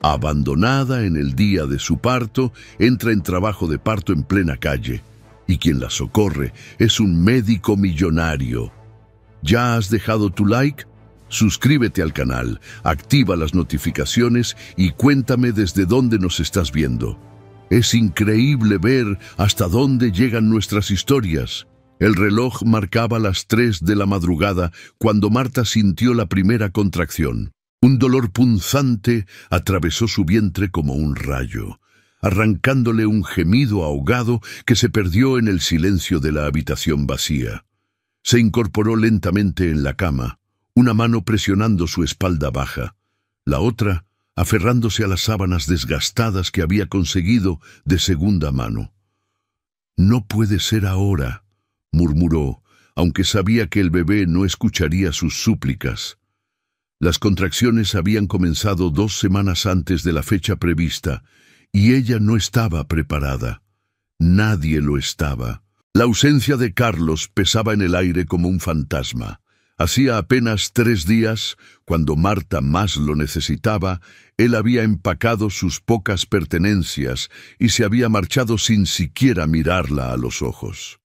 Abandonada en el día de su parto, entra en trabajo de parto en plena calle, y quien la socorre es un médico millonario. ¿Ya has dejado tu like? Suscríbete al canal, activa las notificaciones y cuéntame desde dónde nos estás viendo. Es increíble ver hasta dónde llegan nuestras historias. El reloj marcaba las 3 de la madrugada cuando Marta sintió la primera contracción. Un dolor punzante atravesó su vientre como un rayo, arrancándole un gemido ahogado que se perdió en el silencio de la habitación vacía. Se incorporó lentamente en la cama, una mano presionando su espalda baja, la otra aferrándose a las sábanas desgastadas que había conseguido de segunda mano. «No puede ser ahora», murmuró, aunque sabía que el bebé no escucharía sus súplicas. Las contracciones habían comenzado 2 semanas antes de la fecha prevista, y ella no estaba preparada. Nadie lo estaba. La ausencia de Carlos pesaba en el aire como un fantasma. Hacía apenas 3 días, cuando Marta más lo necesitaba, él había empacado sus pocas pertenencias y se había marchado sin siquiera mirarla a los ojos.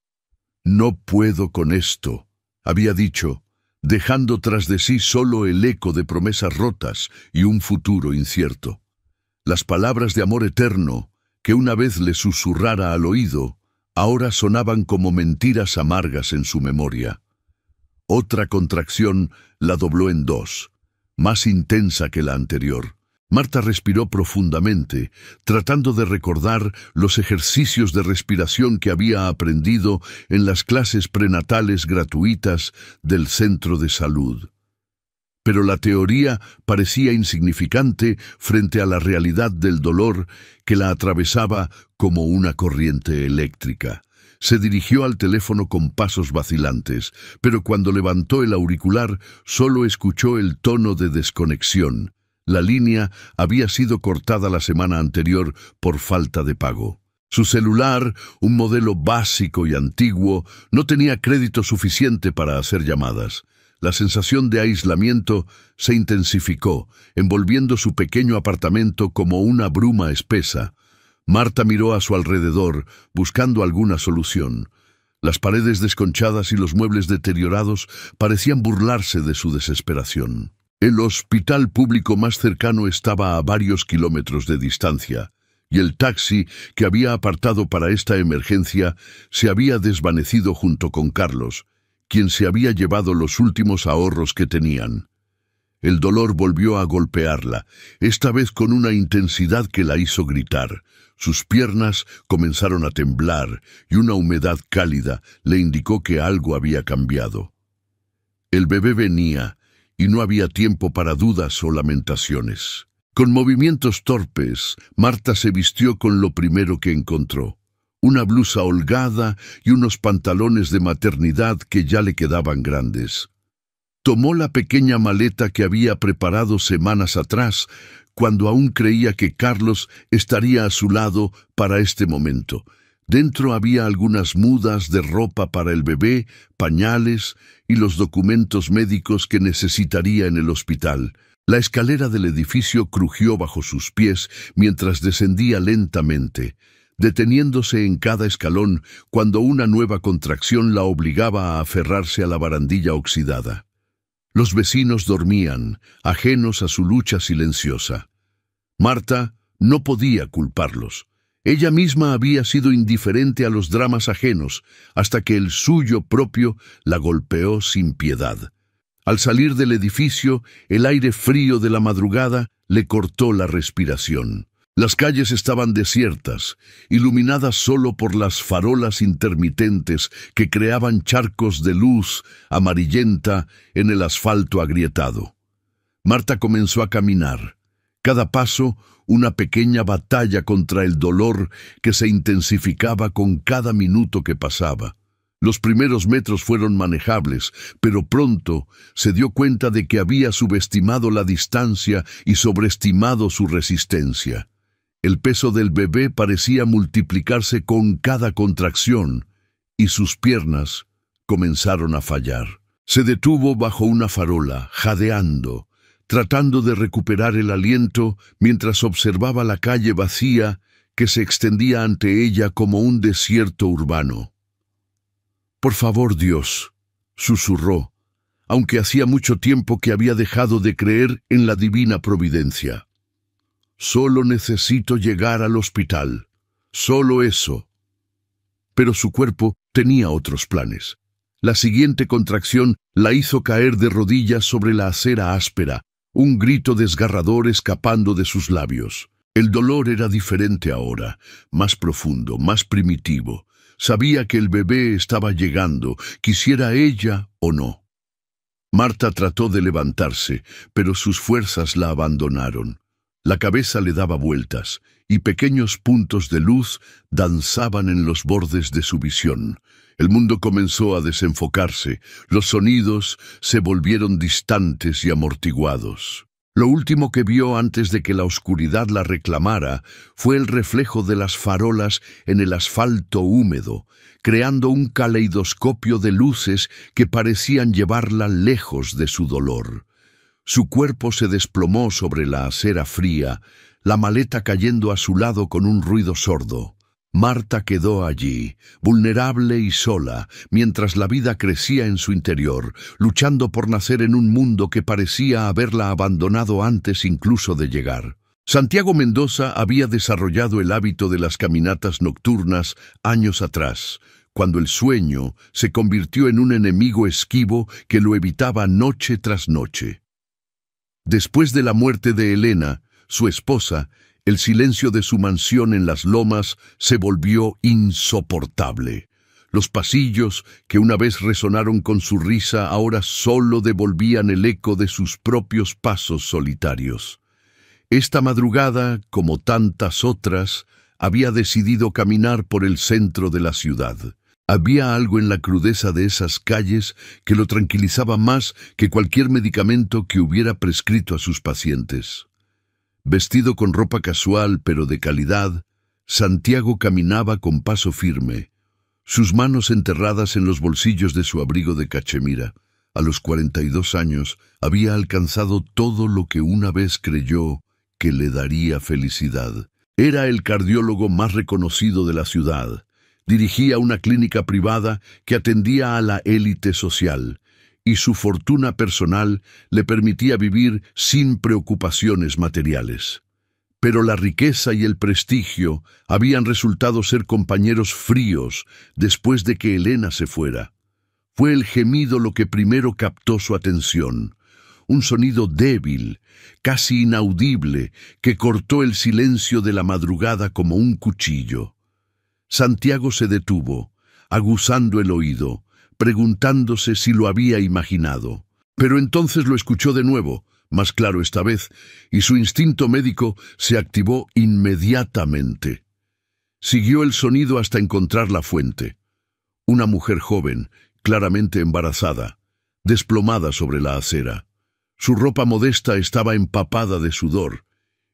«No puedo con esto», había dicho, dejando tras de sí solo el eco de promesas rotas y un futuro incierto. Las palabras de amor eterno, que una vez le susurrara al oído, ahora sonaban como mentiras amargas en su memoria. Otra contracción la dobló en 2, más intensa que la anterior. Marta respiró profundamente, tratando de recordar los ejercicios de respiración que había aprendido en las clases prenatales gratuitas del centro de salud. Pero la teoría parecía insignificante frente a la realidad del dolor que la atravesaba como una corriente eléctrica. Se dirigió al teléfono con pasos vacilantes, pero cuando levantó el auricular solo escuchó el tono de desconexión. La línea había sido cortada la semana anterior por falta de pago. Su celular, un modelo básico y antiguo, no tenía crédito suficiente para hacer llamadas. La sensación de aislamiento se intensificó, envolviendo su pequeño apartamento como una bruma espesa. Marta miró a su alrededor, buscando alguna solución. Las paredes desconchadas y los muebles deteriorados parecían burlarse de su desesperación. El hospital público más cercano estaba a varios kilómetros de distancia, y el taxi que había apartado para esta emergencia se había desvanecido junto con Carlos, quien se había llevado los últimos ahorros que tenían. El dolor volvió a golpearla, esta vez con una intensidad que la hizo gritar. Sus piernas comenzaron a temblar y una humedad cálida le indicó que algo había cambiado. El bebé venía, y no había tiempo para dudas o lamentaciones. Con movimientos torpes, Marta se vistió con lo primero que encontró: una blusa holgada y unos pantalones de maternidad que ya le quedaban grandes. Tomó la pequeña maleta que había preparado semanas atrás, cuando aún creía que Carlos estaría a su lado para este momento. Dentro había algunas mudas de ropa para el bebé, pañales y los documentos médicos que necesitaría en el hospital. La escalera del edificio crujió bajo sus pies mientras descendía lentamente, deteniéndose en cada escalón cuando una nueva contracción la obligaba a aferrarse a la barandilla oxidada. Los vecinos dormían, ajenos a su lucha silenciosa. Marta no podía culparlos. Ella misma había sido indiferente a los dramas ajenos, hasta que el suyo propio la golpeó sin piedad. Al salir del edificio, el aire frío de la madrugada le cortó la respiración. Las calles estaban desiertas, iluminadas solo por las farolas intermitentes que creaban charcos de luz amarillenta en el asfalto agrietado. Marta comenzó a caminar. Cada paso, una pequeña batalla contra el dolor que se intensificaba con cada minuto que pasaba. Los primeros metros fueron manejables, pero pronto se dio cuenta de que había subestimado la distancia y sobreestimado su resistencia. El peso del bebé parecía multiplicarse con cada contracción, y sus piernas comenzaron a fallar. Se detuvo bajo una farola, jadeando, tratando de recuperar el aliento mientras observaba la calle vacía que se extendía ante ella como un desierto urbano. «Por favor, Dios», susurró, aunque hacía mucho tiempo que había dejado de creer en la divina providencia. «Solo necesito llegar al hospital, solo eso». Pero su cuerpo tenía otros planes. La siguiente contracción la hizo caer de rodillas sobre la acera áspera, un grito desgarrador escapando de sus labios. El dolor era diferente ahora, más profundo, más primitivo. Sabía que el bebé estaba llegando, quisiera ella o no. Marta trató de levantarse, pero sus fuerzas la abandonaron. La cabeza le daba vueltas, y pequeños puntos de luz danzaban en los bordes de su visión. El mundo comenzó a desenfocarse, los sonidos se volvieron distantes y amortiguados. Lo último que vio antes de que la oscuridad la reclamara fue el reflejo de las farolas en el asfalto húmedo, creando un caleidoscopio de luces que parecían llevarla lejos de su dolor. Su cuerpo se desplomó sobre la acera fría, la maleta cayendo a su lado con un ruido sordo. Marta quedó allí, vulnerable y sola, mientras la vida crecía en su interior, luchando por nacer en un mundo que parecía haberla abandonado antes incluso de llegar. Santiago Mendoza había desarrollado el hábito de las caminatas nocturnas años atrás, cuando el sueño se convirtió en un enemigo esquivo que lo evitaba noche tras noche. Después de la muerte de Elena, su esposa, el silencio de su mansión en las lomas se volvió insoportable. Los pasillos, que una vez resonaron con su risa, ahora solo devolvían el eco de sus propios pasos solitarios. Esta madrugada, como tantas otras, había decidido caminar por el centro de la ciudad. Había algo en la crudeza de esas calles que lo tranquilizaba más que cualquier medicamento que hubiera prescrito a sus pacientes. Vestido con ropa casual pero de calidad, Santiago caminaba con paso firme, sus manos enterradas en los bolsillos de su abrigo de cachemira. A los 42 años había alcanzado todo lo que una vez creyó que le daría felicidad. Era el cardiólogo más reconocido de la ciudad. Dirigía una clínica privada que atendía a la élite social, y su fortuna personal le permitía vivir sin preocupaciones materiales. Pero la riqueza y el prestigio habían resultado ser compañeros fríos después de que Elena se fuera. Fue el gemido lo que primero captó su atención, un sonido débil, casi inaudible, que cortó el silencio de la madrugada como un cuchillo. Santiago se detuvo, aguzando el oído, preguntándose si lo había imaginado. Pero entonces lo escuchó de nuevo, más claro esta vez, y su instinto médico se activó inmediatamente. Siguió el sonido hasta encontrar la fuente. Una mujer joven, claramente embarazada, desplomada sobre la acera. Su ropa modesta estaba empapada de sudor,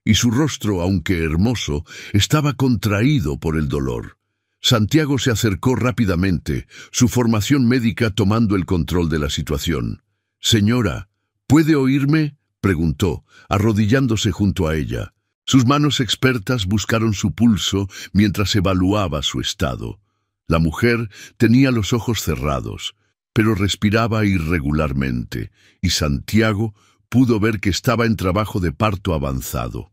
y su rostro, aunque hermoso, estaba contraído por el dolor. Santiago se acercó rápidamente, su formación médica tomando el control de la situación. «Señora, ¿puede oírme?», preguntó, arrodillándose junto a ella. Sus manos expertas buscaron su pulso mientras evaluaba su estado. La mujer tenía los ojos cerrados, pero respiraba irregularmente, y Santiago pudo ver que estaba en trabajo de parto avanzado.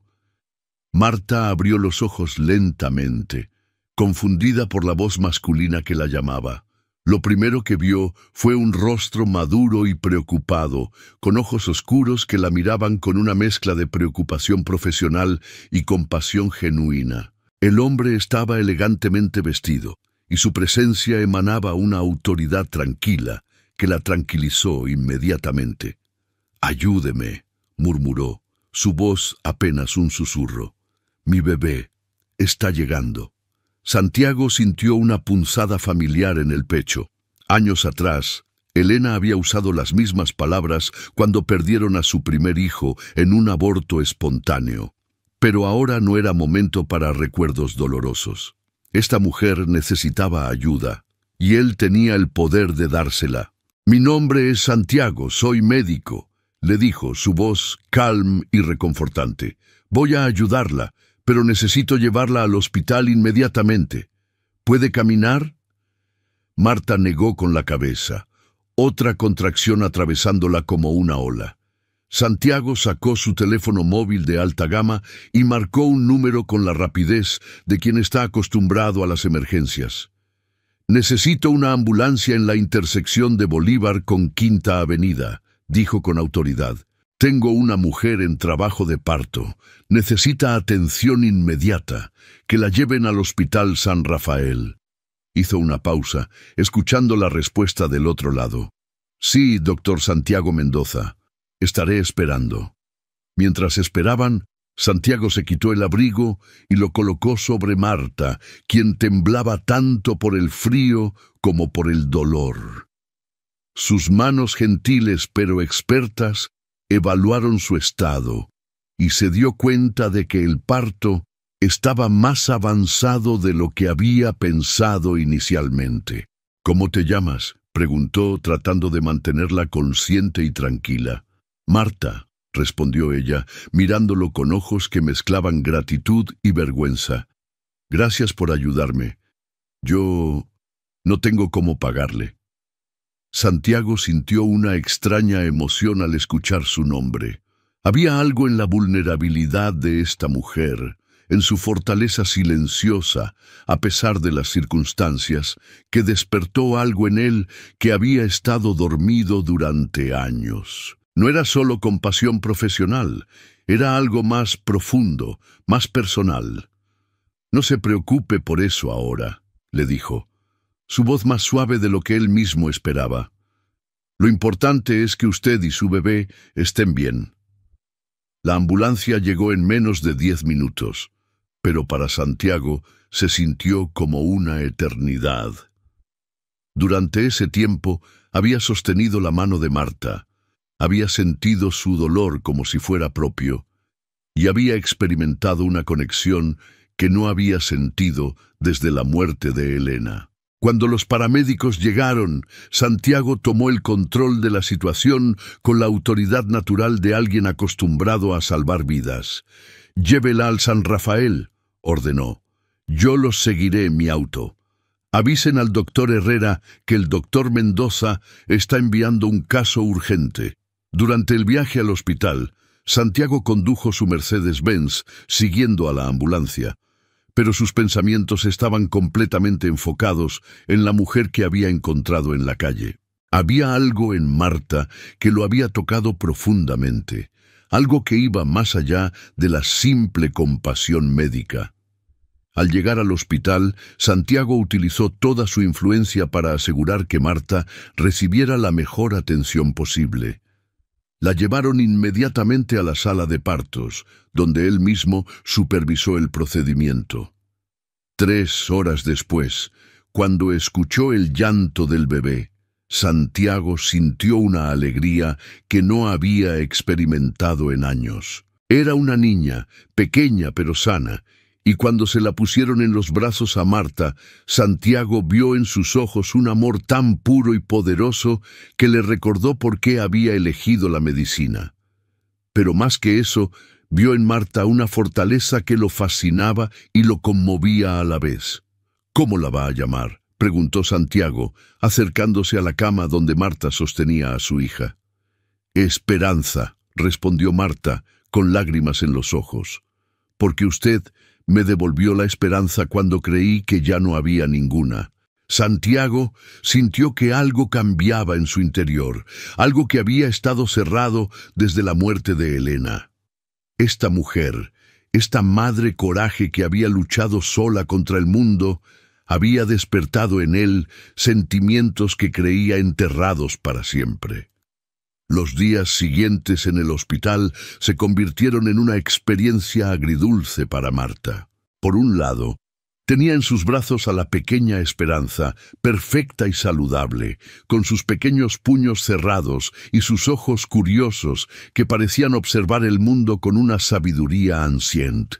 Marta abrió los ojos lentamente, confundida por la voz masculina que la llamaba. Lo primero que vio fue un rostro maduro y preocupado, con ojos oscuros que la miraban con una mezcla de preocupación profesional y compasión genuina. El hombre estaba elegantemente vestido, y su presencia emanaba una autoridad tranquila que la tranquilizó inmediatamente. «Ayúdeme», murmuró, su voz apenas un susurro. «Mi bebé está llegando». Santiago sintió una punzada familiar en el pecho. Años atrás, Elena había usado las mismas palabras cuando perdieron a su primer hijo en un aborto espontáneo. Pero ahora no era momento para recuerdos dolorosos. Esta mujer necesitaba ayuda, y él tenía el poder de dársela. «Mi nombre es Santiago, soy médico. le dijo, su voz calma y reconfortante. «Voy a ayudarla, pero necesito llevarla al hospital inmediatamente. ¿Puede caminar?» Marta negó con la cabeza, otra contracción atravesándola como una ola. Santiago sacó su teléfono móvil de alta gama y marcó un número con la rapidez de quien está acostumbrado a las emergencias. «Necesito una ambulancia en la intersección de Bolívar con Quinta Avenida», dijo con autoridad. «Tengo una mujer en trabajo de parto. Necesita atención inmediata. Que la lleven al Hospital San Rafael». Hizo una pausa, escuchando la respuesta del otro lado. «Sí, doctor Santiago Mendoza. Estaré esperando». Mientras esperaban, Santiago se quitó el abrigo y lo colocó sobre Marta, quien temblaba tanto por el frío como por el dolor. Sus manos gentiles pero expertas evaluaron su estado y se dio cuenta de que el parto estaba más avanzado de lo que había pensado inicialmente. «¿Cómo te llamas?», preguntó, tratando de mantenerla consciente y tranquila. «Marta», respondió ella, mirándolo con ojos que mezclaban gratitud y vergüenza. «Gracias por ayudarme. Yo no tengo cómo pagarle». Santiago sintió una extraña emoción al escuchar su nombre. Había algo en la vulnerabilidad de esta mujer, en su fortaleza silenciosa, a pesar de las circunstancias, que despertó algo en él que había estado dormido durante años. No era solo compasión profesional, era algo más profundo, más personal. «No se preocupe por eso ahora», le dijo, su voz más suave de lo que él mismo esperaba. «Lo importante es que usted y su bebé estén bien». La ambulancia llegó en menos de 10 minutos, pero para Santiago se sintió como una eternidad. Durante ese tiempo había sostenido la mano de Marta, había sentido su dolor como si fuera propio, y había experimentado una conexión que no había sentido desde la muerte de Elena. Cuando los paramédicos llegaron, Santiago tomó el control de la situación con la autoridad natural de alguien acostumbrado a salvar vidas. «Llévela al San Rafael», ordenó. «Yo los seguiré en mi auto. Avisen al doctor Herrera que el doctor Mendoza está enviando un caso urgente». Durante el viaje al hospital, Santiago condujo su Mercedes-Benz, siguiendo a la ambulancia, pero sus pensamientos estaban completamente enfocados en la mujer que había encontrado en la calle. Había algo en Marta que lo había tocado profundamente, algo que iba más allá de la simple compasión médica. Al llegar al hospital, Santiago utilizó toda su influencia para asegurar que Marta recibiera la mejor atención posible. La llevaron inmediatamente a la sala de partos, donde él mismo supervisó el procedimiento. 3 horas después, cuando escuchó el llanto del bebé, Santiago sintió una alegría que no había experimentado en años. Era una niña, pequeña pero sana, y cuando se la pusieron en los brazos a Marta, Santiago vio en sus ojos un amor tan puro y poderoso que le recordó por qué había elegido la medicina. Pero más que eso, vio en Marta una fortaleza que lo fascinaba y lo conmovía a la vez. «¿Cómo la va a llamar?», preguntó Santiago, acercándose a la cama donde Marta sostenía a su hija. «Esperanza», respondió Marta, con lágrimas en los ojos, «porque usted me devolvió la esperanza cuando creí que ya no había ninguna». Santiago sintió que algo cambiaba en su interior, algo que había estado cerrado desde la muerte de Elena. Esta mujer, esta madre coraje que había luchado sola contra el mundo, había despertado en él sentimientos que creía enterrados para siempre. Los días siguientes en el hospital se convirtieron en una experiencia agridulce para Marta. Por un lado, tenía en sus brazos a la pequeña Esperanza, perfecta y saludable, con sus pequeños puños cerrados y sus ojos curiosos que parecían observar el mundo con una sabiduría ancient.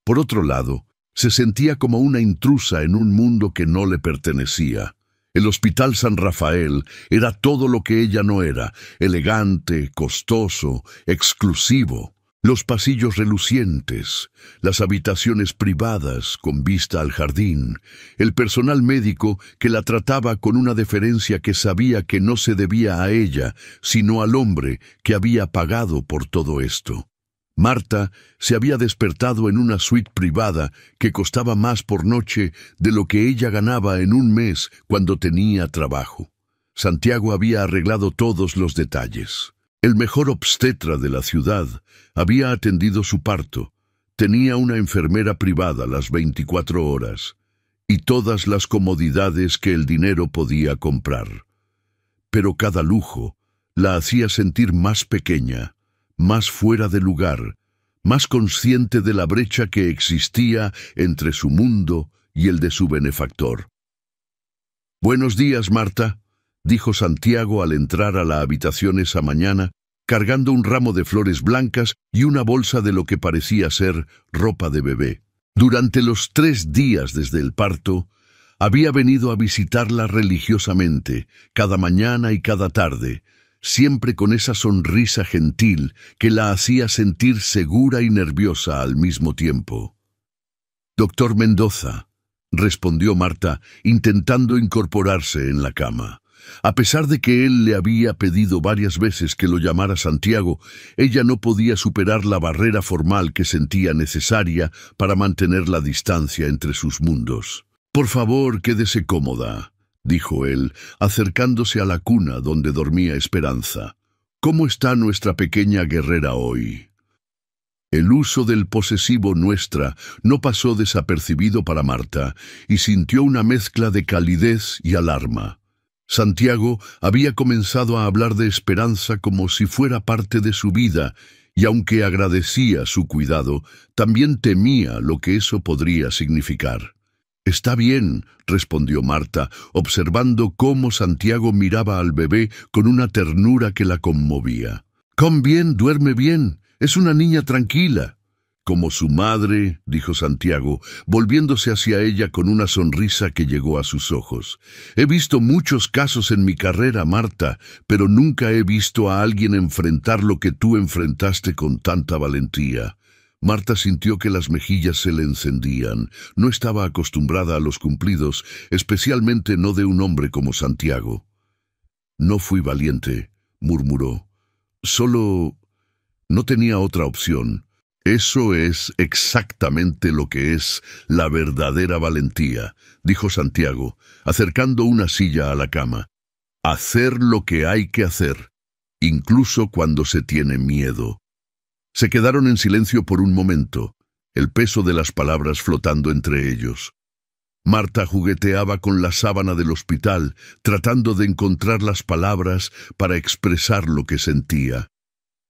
Por otro lado, se sentía como una intrusa en un mundo que no le pertenecía. El Hospital San Rafael era todo lo que ella no era: elegante, costoso, exclusivo. Los pasillos relucientes, las habitaciones privadas con vista al jardín, el personal médico que la trataba con una deferencia que sabía que no se debía a ella, sino al hombre que había pagado por todo esto. Marta se había despertado en una suite privada que costaba más por noche de lo que ella ganaba en un mes cuando tenía trabajo. Santiago había arreglado todos los detalles. El mejor obstetra de la ciudad había atendido su parto, tenía una enfermera privada las 24 horas y todas las comodidades que el dinero podía comprar. Pero cada lujo la hacía sentir más pequeña, más fuera de lugar, más consciente de la brecha que existía entre su mundo y el de su benefactor. «Buenos días, Marta», dijo Santiago al entrar a la habitación esa mañana, cargando un ramo de flores blancas y una bolsa de lo que parecía ser ropa de bebé. Durante los 3 días desde el parto, había venido a visitarla religiosamente, cada mañana y cada tarde, siempre con esa sonrisa gentil que la hacía sentir segura y nerviosa al mismo tiempo. «Doctor Mendoza», respondió Marta, intentando incorporarse en la cama. A pesar de que él le había pedido varias veces que lo llamara Santiago, ella no podía superar la barrera formal que sentía necesaria para mantener la distancia entre sus mundos. «Por favor, quédese cómoda», dijo él, acercándose a la cuna donde dormía Esperanza. «¿Cómo está nuestra pequeña guerrera hoy?» El uso del posesivo nuestra no pasó desapercibido para Marta y sintió una mezcla de calidez y alarma. Santiago había comenzado a hablar de Esperanza como si fuera parte de su vida, y aunque agradecía su cuidado, también temía lo que eso podría significar. «Está bien», respondió Marta, observando cómo Santiago miraba al bebé con una ternura que la conmovía. «Come bien, duerme bien, es una niña tranquila». «Como su madre», dijo Santiago, volviéndose hacia ella con una sonrisa que llegó a sus ojos. «He visto muchos casos en mi carrera, Marta, pero nunca he visto a alguien enfrentar lo que tú enfrentaste con tanta valentía». Marta sintió que las mejillas se le encendían. No estaba acostumbrada a los cumplidos, especialmente no de un hombre como Santiago. «No fui valiente», murmuró. «Solo no tenía otra opción». «Eso es exactamente lo que es la verdadera valentía», dijo Santiago, acercando una silla a la cama. «Hacer lo que hay que hacer, incluso cuando se tiene miedo». Se quedaron en silencio por un momento, el peso de las palabras flotando entre ellos. Marta jugueteaba con la sábana del hospital, tratando de encontrar las palabras para expresar lo que sentía.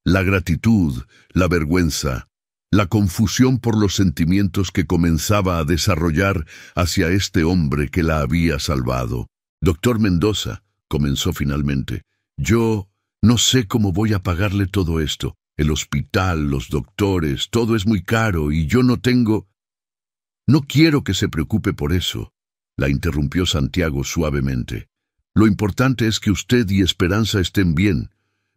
La gratitud, la vergüenza, la confusión por los sentimientos que comenzaba a desarrollar hacia este hombre que la había salvado. «Doctor Mendoza», comenzó finalmente, «yo no sé cómo voy a pagarle todo esto. El hospital, los doctores, todo es muy caro y yo no tengo...» «No quiero que se preocupe por eso», la interrumpió Santiago suavemente. «Lo importante es que usted y Esperanza estén bien.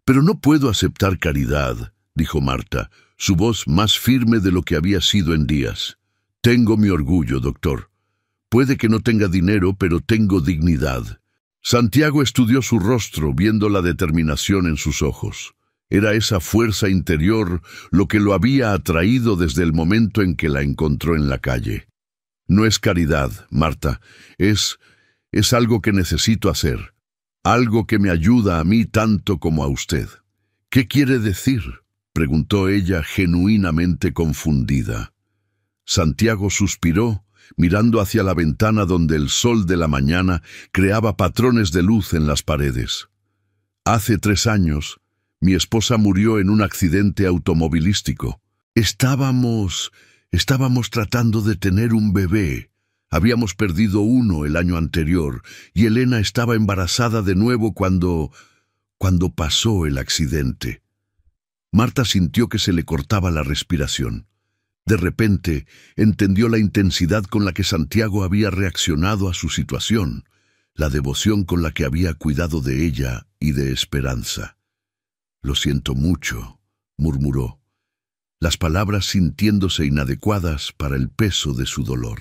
Pero no puedo aceptar caridad», dijo Marta, su voz más firme de lo que había sido en días. «Tengo mi orgullo, doctor. Puede que no tenga dinero, pero tengo dignidad». Santiago estudió su rostro, viendo la determinación en sus ojos. Era esa fuerza interior lo que lo había atraído desde el momento en que la encontró en la calle. «No es caridad, Marta. Es algo que necesito hacer. Algo que me ayuda a mí tanto como a usted». «¿Qué quiere decir?», preguntó ella genuinamente confundida. Santiago suspiró, mirando hacia la ventana donde el sol de la mañana creaba patrones de luz en las paredes. «Hace 3 años, mi esposa murió en un accidente automovilístico. Estábamos tratando de tener un bebé. Habíamos perdido uno el año anterior y Elena estaba embarazada de nuevo cuando pasó el accidente». Marta sintió que se le cortaba la respiración. De repente, entendió la intensidad con la que Santiago había reaccionado a su situación. la devoción con la que había cuidado de ella y de Esperanza. «Lo siento mucho», murmuró, las palabras sintiéndose inadecuadas para el peso de su dolor.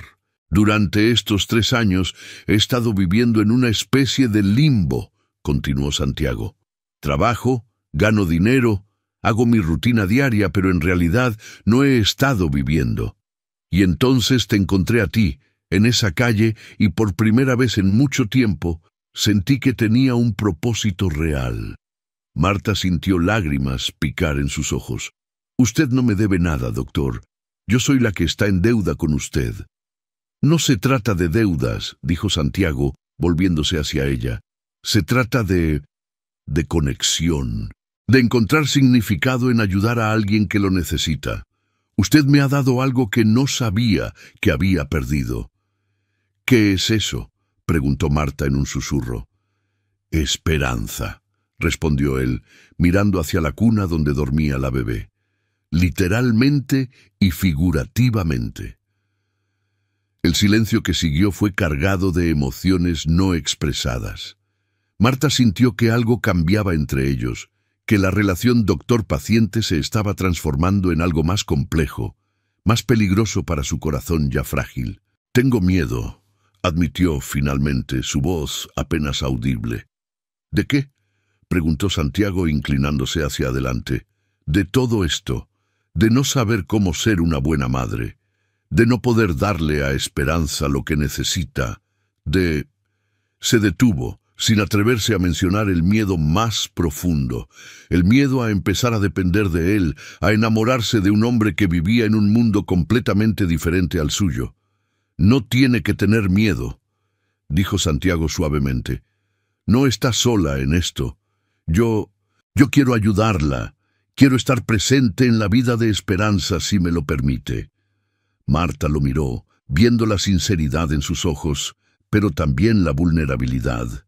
«Durante estos 3 años he estado viviendo en una especie de limbo», continuó Santiago. «Trabajo, gano dinero, hago mi rutina diaria, pero en realidad no he estado viviendo. Y entonces te encontré a ti, en esa calle, y por primera vez en mucho tiempo sentí que tenía un propósito real». Marta sintió lágrimas picar en sus ojos. «Usted no me debe nada, doctor. Yo soy la que está en deuda con usted». «No se trata de deudas», dijo Santiago, volviéndose hacia ella. «Se trata de conexión, de encontrar significado en ayudar a alguien que lo necesita. Usted me ha dado algo que no sabía que había perdido». «¿Qué es eso?», preguntó Marta en un susurro. «Esperanza», respondió él, mirando hacia la cuna donde dormía la bebé. «Literalmente y figurativamente». El silencio que siguió fue cargado de emociones no expresadas. Marta sintió que algo cambiaba entre ellos, que la relación doctor-paciente se estaba transformando en algo más complejo, más peligroso para su corazón ya frágil. «Tengo miedo», admitió finalmente, su voz apenas audible. «¿De qué?», preguntó Santiago inclinándose hacia adelante. «De todo esto, de no saber cómo ser una buena madre, de no poder darle a Esperanza lo que necesita, de...» Se detuvo, sin atreverse a mencionar el miedo más profundo, el miedo a empezar a depender de él, a enamorarse de un hombre que vivía en un mundo completamente diferente al suyo. «No tiene que tener miedo», dijo Santiago suavemente. «No está sola en esto. Yo quiero ayudarla. Quiero estar presente en la vida de Esperanza, si me lo permite». Marta lo miró, viendo la sinceridad en sus ojos, pero también la vulnerabilidad.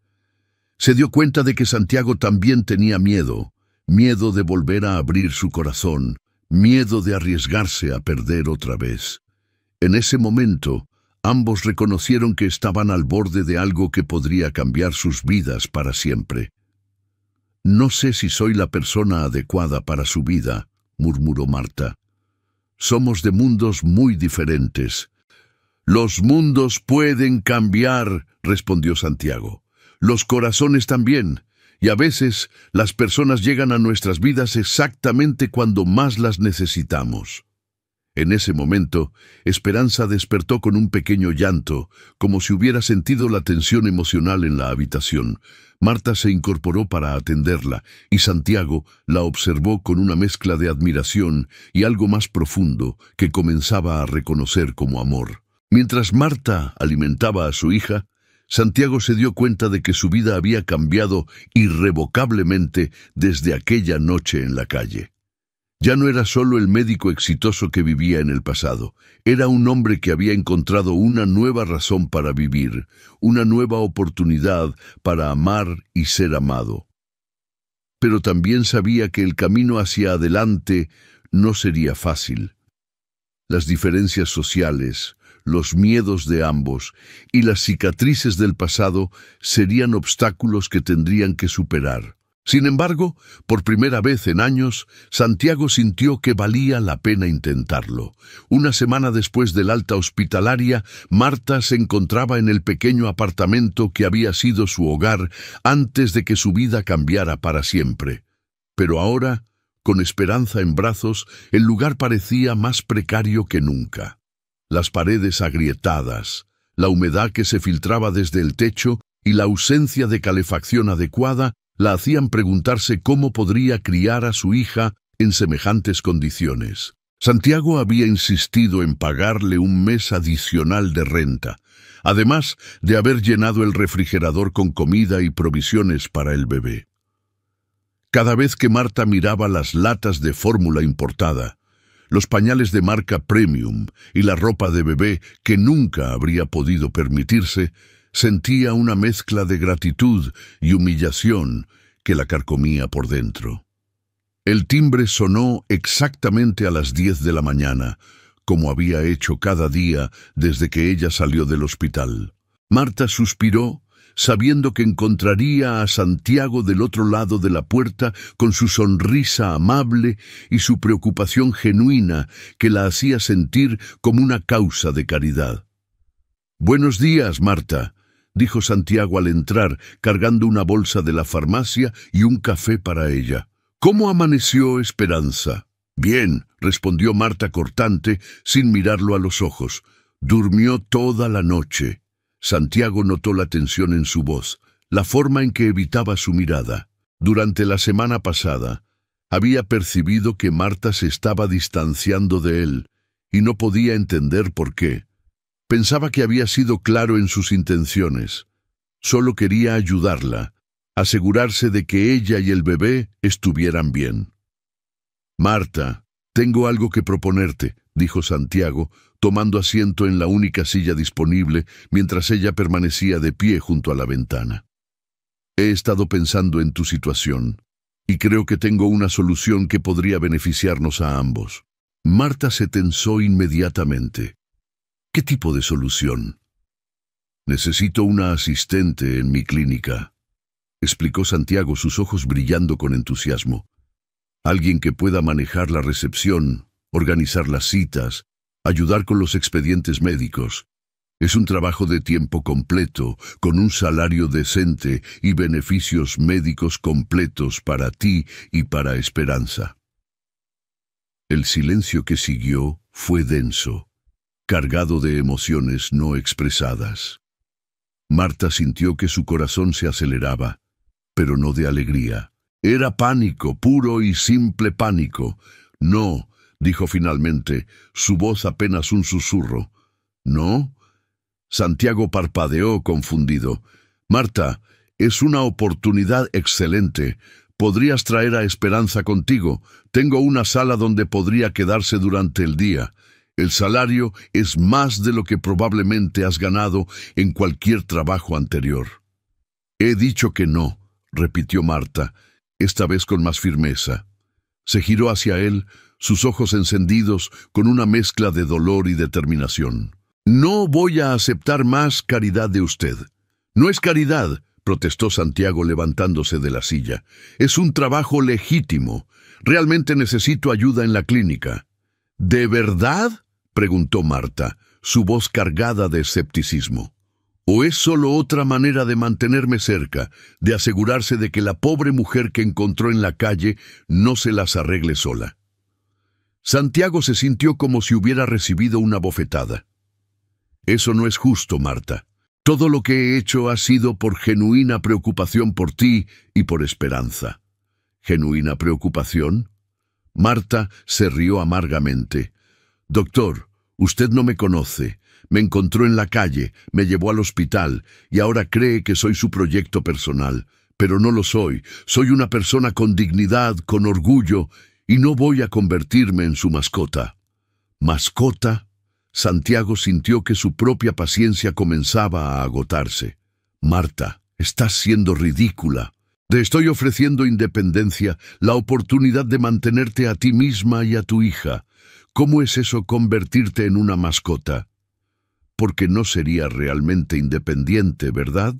Se dio cuenta de que Santiago también tenía miedo, miedo de volver a abrir su corazón, miedo de arriesgarse a perder otra vez. En ese momento, ambos reconocieron que estaban al borde de algo que podría cambiar sus vidas para siempre. «No sé si soy la persona adecuada para su vida», murmuró Marta. «Somos de mundos muy diferentes». «Los mundos pueden cambiar», respondió Santiago. «Los corazones también, y a veces las personas llegan a nuestras vidas exactamente cuando más las necesitamos». En ese momento, Esperanza despertó con un pequeño llanto, como si hubiera sentido la tensión emocional en la habitación. Marta se incorporó para atenderla, y Santiago la observó con una mezcla de admiración y algo más profundo que comenzaba a reconocer como amor. Mientras Marta alimentaba a su hija, Santiago se dio cuenta de que su vida había cambiado irrevocablemente desde aquella noche en la calle. Ya no era solo el médico exitoso que vivía en el pasado, era un hombre que había encontrado una nueva razón para vivir, una nueva oportunidad para amar y ser amado. Pero también sabía que el camino hacia adelante no sería fácil. Las diferencias sociales, los miedos de ambos y las cicatrices del pasado serían obstáculos que tendrían que superar. Sin embargo, por primera vez en años, Santiago sintió que valía la pena intentarlo. Una semana después del alta hospitalaria, Marta se encontraba en el pequeño apartamento que había sido su hogar antes de que su vida cambiara para siempre. Pero ahora, con Esperanza en brazos, el lugar parecía más precario que nunca. Las paredes agrietadas, la humedad que se filtraba desde el techo y la ausencia de calefacción adecuada la hacían preguntarse cómo podría criar a su hija en semejantes condiciones. Santiago había insistido en pagarle un mes adicional de renta, además de haber llenado el refrigerador con comida y provisiones para el bebé. Cada vez que Marta miraba las latas de fórmula importada, los pañales de marca Premium y la ropa de bebé que nunca habría podido permitirse, sentía una mezcla de gratitud y humillación que la carcomía por dentro. El timbre sonó exactamente a las 10 de la mañana, como había hecho cada día desde que ella salió del hospital. Marta suspiró, sabiendo que encontraría a Santiago del otro lado de la puerta con su sonrisa amable y su preocupación genuina que la hacía sentir como una causa de caridad. «Buenos días, Marta», dijo Santiago al entrar, cargando una bolsa de la farmacia y un café para ella. «¿Cómo amaneció Esperanza?» «Bien», respondió Marta cortante, sin mirarlo a los ojos. «Durmió toda la noche». Santiago notó la tensión en su voz, la forma en que evitaba su mirada. Durante la semana pasada, había percibido que Marta se estaba distanciando de él, y no podía entender por qué. Pensaba que había sido claro en sus intenciones. Solo quería ayudarla, asegurarse de que ella y el bebé estuvieran bien. «Marta, tengo algo que proponerte», dijo Santiago, tomando asiento en la única silla disponible mientras ella permanecía de pie junto a la ventana. «He estado pensando en tu situación, y creo que tengo una solución que podría beneficiarnos a ambos». Marta se tensó inmediatamente. «¿Qué tipo de solución?» «Necesito una asistente en mi clínica», explicó Santiago, sus ojos brillando con entusiasmo. «Alguien que pueda manejar la recepción, organizar las citas, ayudar con los expedientes médicos. Es un trabajo de tiempo completo, con un salario decente y beneficios médicos completos para ti y para Esperanza». El silencio que siguió fue denso, cargado de emociones no expresadas. Marta sintió que su corazón se aceleraba, pero no de alegría. Era pánico, puro y simple pánico. «No», dijo finalmente, su voz apenas un susurro. «¿No?» Santiago parpadeó confundido. «Marta, es una oportunidad excelente. Podrías traer a Esperanza contigo. Tengo una sala donde podría quedarse durante el día. El salario es más de lo que probablemente has ganado en cualquier trabajo anterior». «He dicho que no», repitió Marta, esta vez con más firmeza. Se giró hacia él, sus ojos encendidos con una mezcla de dolor y determinación. «No voy a aceptar más caridad de usted». «No es caridad», protestó Santiago levantándose de la silla. «Es un trabajo legítimo. Realmente necesito ayuda en la clínica». «¿De verdad?», preguntó Marta, su voz cargada de escepticismo. «¿O es solo otra manera de mantenerme cerca, de asegurarse de que la pobre mujer que encontró en la calle no se las arregle sola?» Santiago se sintió como si hubiera recibido una bofetada. «Eso no es justo, Marta. Todo lo que he hecho ha sido por genuina preocupación por ti y por Esperanza». «¿Genuina preocupación?» Marta se rió amargamente. «Doctor, usted no me conoce. Me encontró en la calle, me llevó al hospital y ahora cree que soy su proyecto personal. Pero no lo soy. Soy una persona con dignidad, con orgullo, y no voy a convertirme en su mascota». ¿Mascota? Santiago sintió que su propia paciencia comenzaba a agotarse. «Marta, estás siendo ridícula. Te estoy ofreciendo independencia, la oportunidad de mantenerte a ti misma y a tu hija. ¿Cómo es eso convertirte en una mascota?» «Porque no sería realmente independiente, ¿verdad?»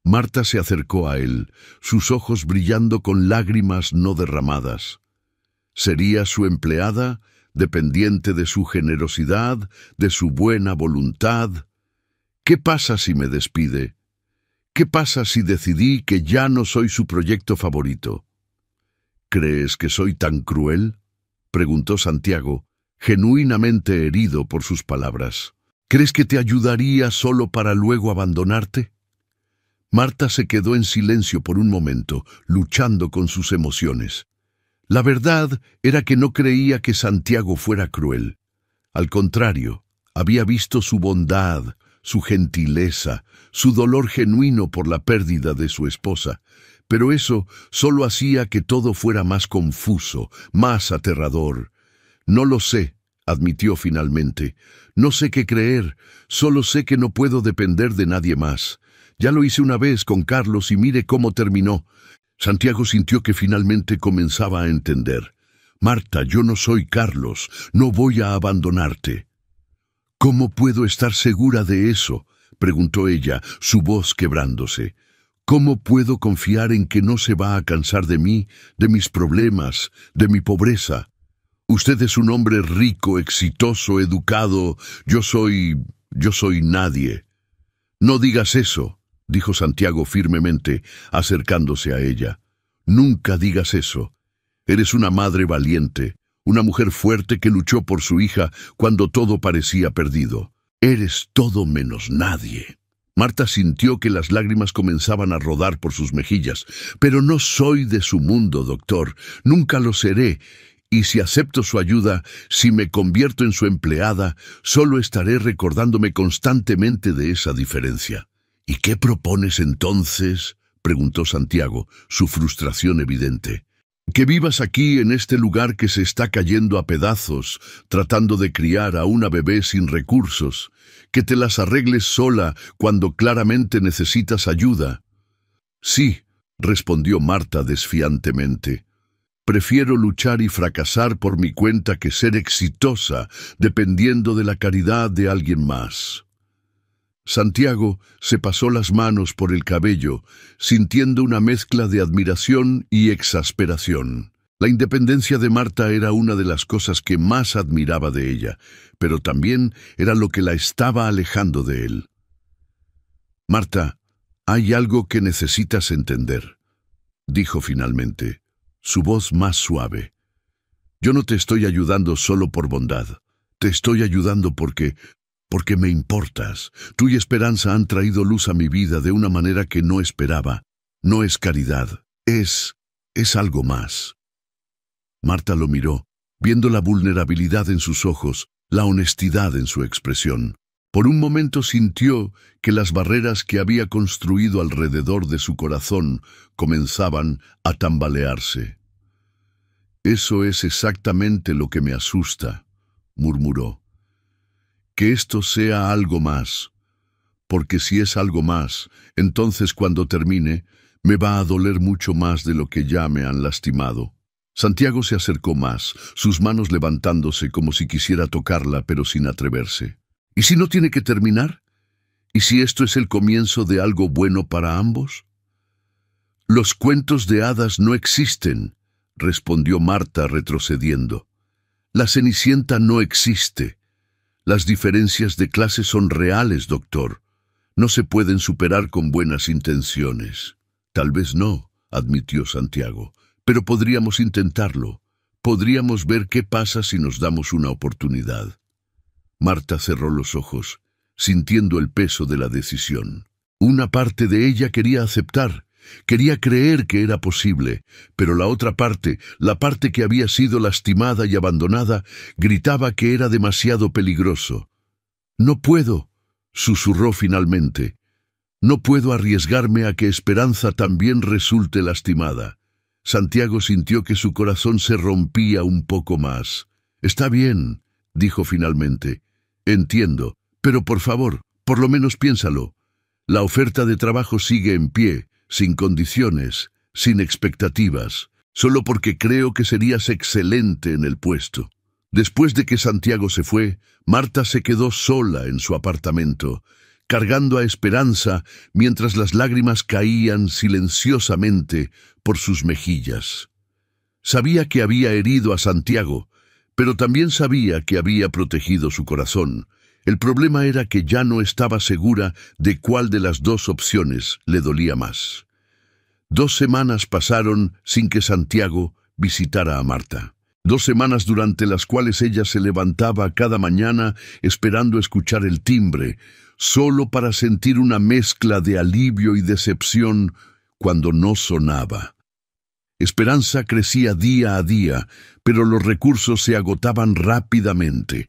Marta se acercó a él, sus ojos brillando con lágrimas no derramadas. «¿Sería su empleada, dependiente de su generosidad, de su buena voluntad? ¿Qué pasa si me despide? ¿Qué pasa si decidí que ya no soy su proyecto favorito?» «¿Crees que soy tan cruel?», preguntó Santiago, genuinamente herido por sus palabras. «¿Crees que te ayudaría solo para luego abandonarte?» Marta se quedó en silencio por un momento, luchando con sus emociones. La verdad era que no creía que Santiago fuera cruel. Al contrario, había visto su bondad, su gentileza, su dolor genuino por la pérdida de su esposa, pero eso solo hacía que todo fuera más confuso, más aterrador. «No lo sé», admitió finalmente. «No sé qué creer, solo sé que no puedo depender de nadie más. Ya lo hice una vez con Carlos y mire cómo terminó». Santiago sintió que finalmente comenzaba a entender. «Marta, yo no soy Carlos, no voy a abandonarte». «¿Cómo puedo estar segura de eso?», preguntó ella, su voz quebrándose. ¿Cómo puedo confiar en que no se va a cansar de mí, de mis problemas, de mi pobreza? Usted es un hombre rico, exitoso, educado. Yo soy nadie. No digas eso, dijo Santiago firmemente, acercándose a ella. Nunca digas eso. Eres una madre valiente, una mujer fuerte que luchó por su hija cuando todo parecía perdido. Eres todo menos nadie. Marta sintió que las lágrimas comenzaban a rodar por sus mejillas. Pero no soy de su mundo, doctor. Nunca lo seré. Y si acepto su ayuda, si me convierto en su empleada, solo estaré recordándome constantemente de esa diferencia. ¿Y qué propones entonces?, preguntó Santiago, su frustración evidente. Que vivas aquí en este lugar que se está cayendo a pedazos, tratando de criar a una bebé sin recursos, que te las arregles sola cuando claramente necesitas ayuda. Sí, respondió Marta desfiantemente. Prefiero luchar y fracasar por mi cuenta que ser exitosa dependiendo de la caridad de alguien más. Santiago se pasó las manos por el cabello, sintiendo una mezcla de admiración y exasperación. La independencia de Marta era una de las cosas que más admiraba de ella, pero también era lo que la estaba alejando de él. Marta, hay algo que necesitas entender, dijo finalmente, su voz más suave. Yo no te estoy ayudando solo por bondad. Te estoy ayudando porque me importas. Tú y Esperanza han traído luz a mi vida de una manera que no esperaba. No es caridad, es algo más. Marta lo miró, viendo la vulnerabilidad en sus ojos, la honestidad en su expresión. Por un momento sintió que las barreras que había construido alrededor de su corazón comenzaban a tambalearse. Eso es exactamente lo que me asusta, murmuró. Que esto sea algo más, porque si es algo más, entonces cuando termine, me va a doler mucho más de lo que ya me han lastimado. Santiago se acercó más, sus manos levantándose como si quisiera tocarla, pero sin atreverse. ¿Y si no tiene que terminar? ¿Y si esto es el comienzo de algo bueno para ambos? Los cuentos de hadas no existen, respondió Marta retrocediendo. La Cenicienta no existe. Las diferencias de clase son reales, doctor. No se pueden superar con buenas intenciones. Tal vez no, admitió Santiago, pero podríamos intentarlo. Podríamos ver qué pasa si nos damos una oportunidad. Marta cerró los ojos, sintiendo el peso de la decisión. Una parte de ella quería aceptar, quería creer que era posible, pero la otra parte, la parte que había sido lastimada y abandonada, gritaba que era demasiado peligroso. «No puedo», susurró finalmente. «No puedo arriesgarme a que Esperanza también resulte lastimada». Santiago sintió que su corazón se rompía un poco más. «Está bien», dijo finalmente. «Entiendo, pero por favor, por lo menos piénsalo. La oferta de trabajo sigue en pie, sin condiciones, sin expectativas, solo porque creo que serías excelente en el puesto». Después de que Santiago se fue, Marta se quedó sola en su apartamento, cargando a Esperanza mientras las lágrimas caían silenciosamente por sus mejillas. Sabía que había herido a Santiago, pero también sabía que había protegido su corazón. El problema era que ya no estaba segura de cuál de las dos opciones le dolía más. 2 semanas pasaron sin que Santiago visitara a Marta. 2 semanas durante las cuales ella se levantaba cada mañana esperando escuchar el timbre, solo para sentir una mezcla de alivio y decepción cuando no sonaba. Esperanza crecía día a día, pero los recursos se agotaban rápidamente.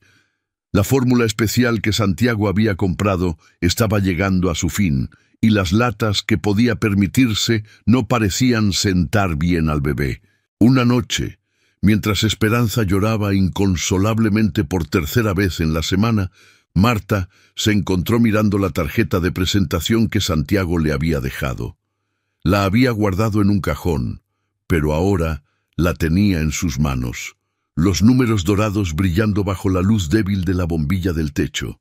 La fórmula especial que Santiago había comprado estaba llegando a su fin, y las latas que podía permitirse no parecían sentar bien al bebé. Una noche, mientras Esperanza lloraba inconsolablemente por 3ª vez en la semana, Marta se encontró mirando la tarjeta de presentación que Santiago le había dejado. La había guardado en un cajón, pero ahora la tenía en sus manos, los números dorados brillando bajo la luz débil de la bombilla del techo.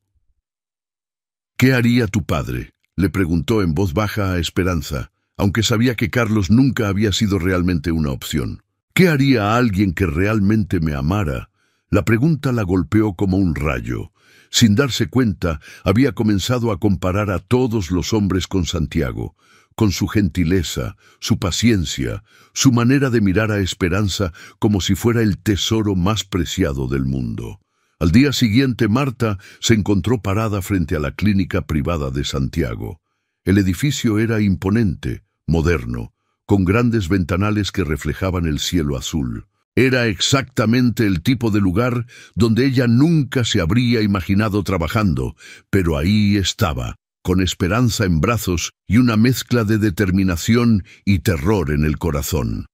¿Qué haría tu padre?, le preguntó en voz baja a Esperanza, aunque sabía que Carlos nunca había sido realmente una opción. ¿Qué haría a alguien que realmente me amara? La pregunta la golpeó como un rayo. Sin darse cuenta, había comenzado a comparar a todos los hombres con Santiago, con su gentileza, su paciencia, su manera de mirar a Esperanza como si fuera el tesoro más preciado del mundo. Al día siguiente, Marta se encontró parada frente a la clínica privada de Santiago. El edificio era imponente, moderno, con grandes ventanales que reflejaban el cielo azul. Era exactamente el tipo de lugar donde ella nunca se habría imaginado trabajando, pero ahí estaba, con Esperanza en brazos y una mezcla de determinación y terror en el corazón.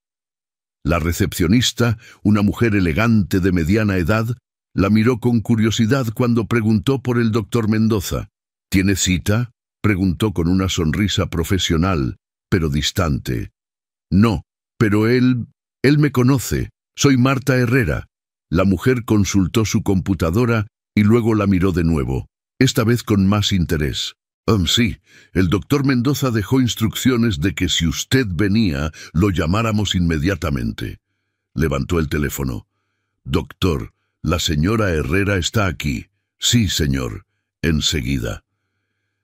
La recepcionista, una mujer elegante de mediana edad, la miró con curiosidad cuando preguntó por el doctor Mendoza. ¿Tiene cita?, preguntó con una sonrisa profesional, pero distante. No, pero él me conoce. Soy Marta Herrera. La mujer consultó su computadora y luego la miró de nuevo, esta vez con más interés. Sí, el doctor Mendoza dejó instrucciones de que si usted venía, lo llamáramos inmediatamente. Levantó el teléfono. Doctor, la señora Herrera está aquí. Sí, señor. Enseguida.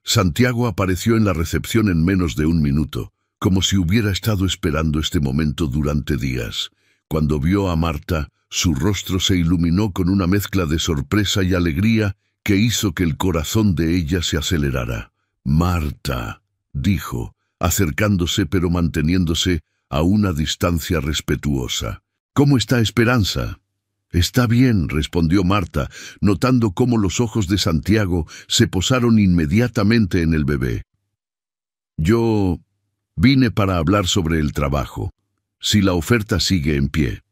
Santiago apareció en la recepción en menos de un minuto, como si hubiera estado esperando este momento durante días. Cuando vio a Marta, su rostro se iluminó con una mezcla de sorpresa y alegría que hizo que el corazón de ella se acelerara. Marta, dijo, acercándose pero manteniéndose a una distancia respetuosa. ¿Cómo está Esperanza? Está bien, respondió Marta, notando cómo los ojos de Santiago se posaron inmediatamente en el bebé. Yo vine para hablar sobre el trabajo, si la oferta sigue en pie.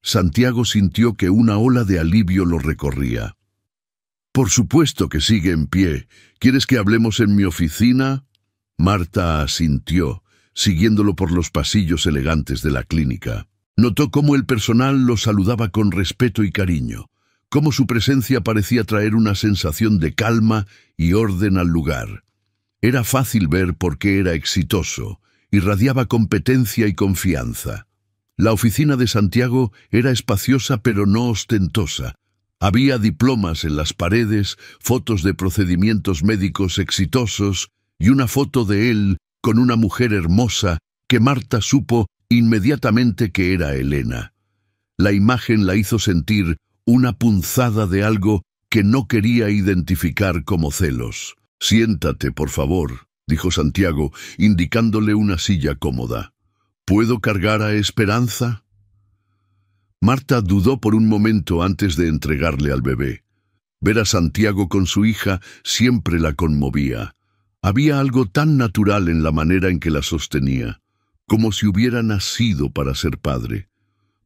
Santiago sintió que una ola de alivio lo recorría. Por supuesto que sigue en pie. ¿Quieres que hablemos en mi oficina? Marta asintió, siguiéndolo por los pasillos elegantes de la clínica. Notó cómo el personal lo saludaba con respeto y cariño, cómo su presencia parecía traer una sensación de calma y orden al lugar. Era fácil ver por qué era exitoso, irradiaba competencia y confianza. La oficina de Santiago era espaciosa pero no ostentosa. Había diplomas en las paredes, fotos de procedimientos médicos exitosos y una foto de él con una mujer hermosa que Marta supo inmediatamente que era Elena. La imagen la hizo sentir una punzada de algo que no quería identificar como celos. Siéntate, por favor, dijo Santiago, indicándole una silla cómoda. ¿Puedo cargar a Esperanza? Marta dudó por un momento antes de entregarle al bebé. Ver a Santiago con su hija siempre la conmovía. Había algo tan natural en la manera en que la sostenía, como si hubiera nacido para ser padre.